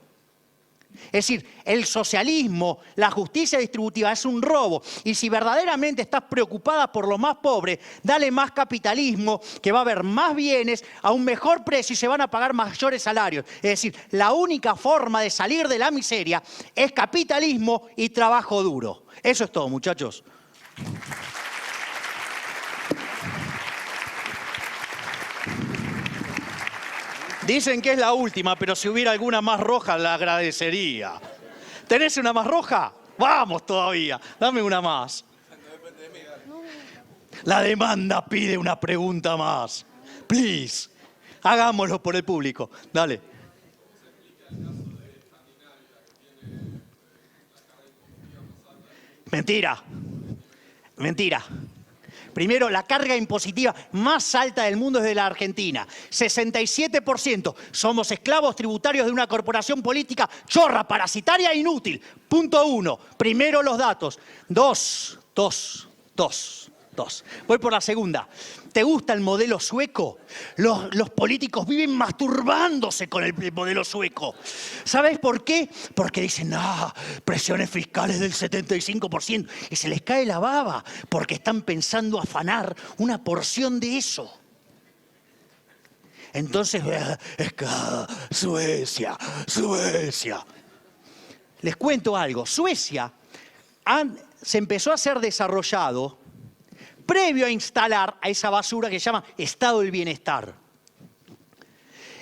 Es decir, el socialismo, la justicia distributiva es un robo. Y si verdaderamente estás preocupada por los más pobres, dale más capitalismo, que va a haber más bienes a un mejor precio y se van a pagar mayores salarios. Es decir, la única forma de salir de la miseria es capitalismo y trabajo duro. Eso es todo, muchachos. Dicen que es la última, pero si hubiera alguna más roja, la agradecería. ¿Tenés una más roja? Vamos todavía, dame una más. La demanda pide una pregunta más. Please, hagámoslo por el público. Dale. Mentira. Mentira. Primero, la carga impositiva más alta del mundo es de la Argentina. 67%. Somos esclavos tributarios de una corporación política chorra, parasitaria e inútil. Punto 1. Primero los datos. Dos. Voy por la segunda. ¿Te gusta el modelo sueco? Los políticos viven masturbándose con el modelo sueco. ¿Sabes por qué? Porque dicen, presiones fiscales del 75%. Y se les cae la baba porque están pensando afanar una porción de eso. Entonces, Suecia. Les cuento algo. Suecia se empezó a ser desarrollado previo a instalar a esa basura que se llama Estado del Bienestar.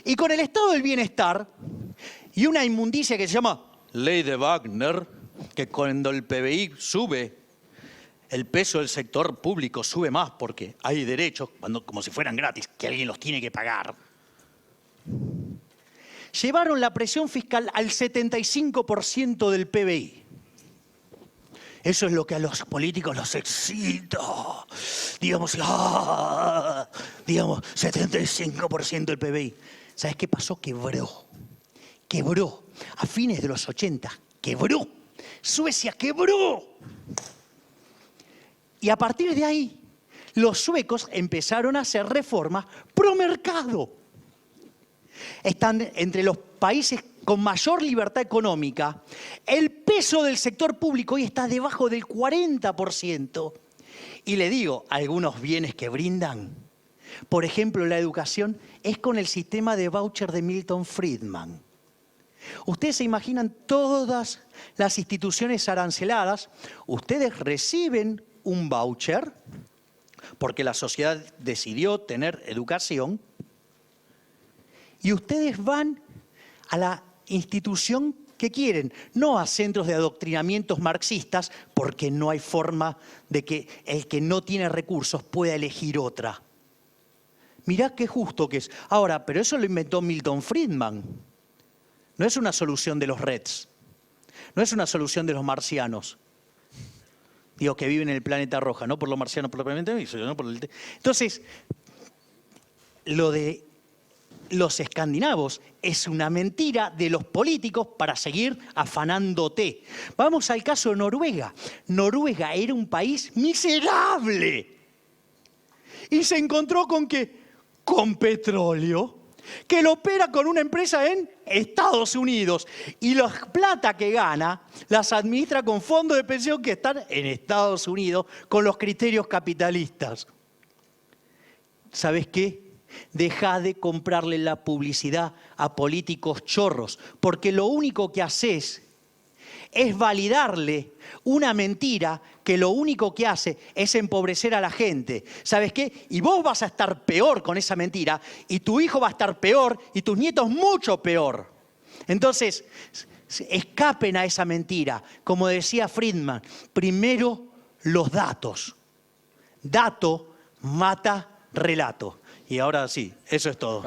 Y con el Estado del Bienestar y una inmundicia que se llama Ley de Wagner, que cuando el PBI sube, el peso del sector público sube más porque hay derechos, como si fueran gratis, que alguien los tiene que pagar. Llevaron la presión fiscal al 75% del PBI. Eso es lo que a los políticos los excita. Digamos, 75% del PBI. ¿Sabes qué pasó? Quebró. A fines de los 80, quebró. Suecia quebró. Y a partir de ahí, los suecos empezaron a hacer reformas pro mercado. Están entre los países con mayor libertad económica. El peso del sector público hoy está debajo del 40%. Y le digo, algunos bienes que brindan, por ejemplo, la educación, es con el sistema de voucher de Milton Friedman. Ustedes se imaginan todas las instituciones aranceladas, ustedes reciben un voucher, porque la sociedad decidió tener educación, y ustedes van a la institución que quieren, no a centros de adoctrinamientos marxistas, porque no hay forma de que el que no tiene recursos pueda elegir otra. Mirá qué justo que es. Ahora, pero eso lo inventó Milton Friedman. No es una solución de los Reds. No es una solución de los marcianos. Digo, que viven en el planeta roja, no por los marcianos propiamente, sino por el... Entonces, lo de los escandinavos es una mentira de los políticos para seguir afanándote. Vamos al caso de Noruega. Noruega era un país miserable. Y se encontró con que, con petróleo, que lo opera con una empresa en Estados Unidos. Y la plata que gana las administra con fondos de pensión que están en Estados Unidos con los criterios capitalistas. ¿Sabes qué? Deja de comprarle la publicidad a políticos chorros, porque lo único que haces es validarle una mentira que lo único que hace es empobrecer a la gente. ¿Sabes qué? Y vos vas a estar peor con esa mentira, y tu hijo va a estar peor, y tus nietos mucho peor. Entonces, escapen a esa mentira. Como decía Friedman, primero los datos. Dato mata relato. Y ahora sí, eso es todo.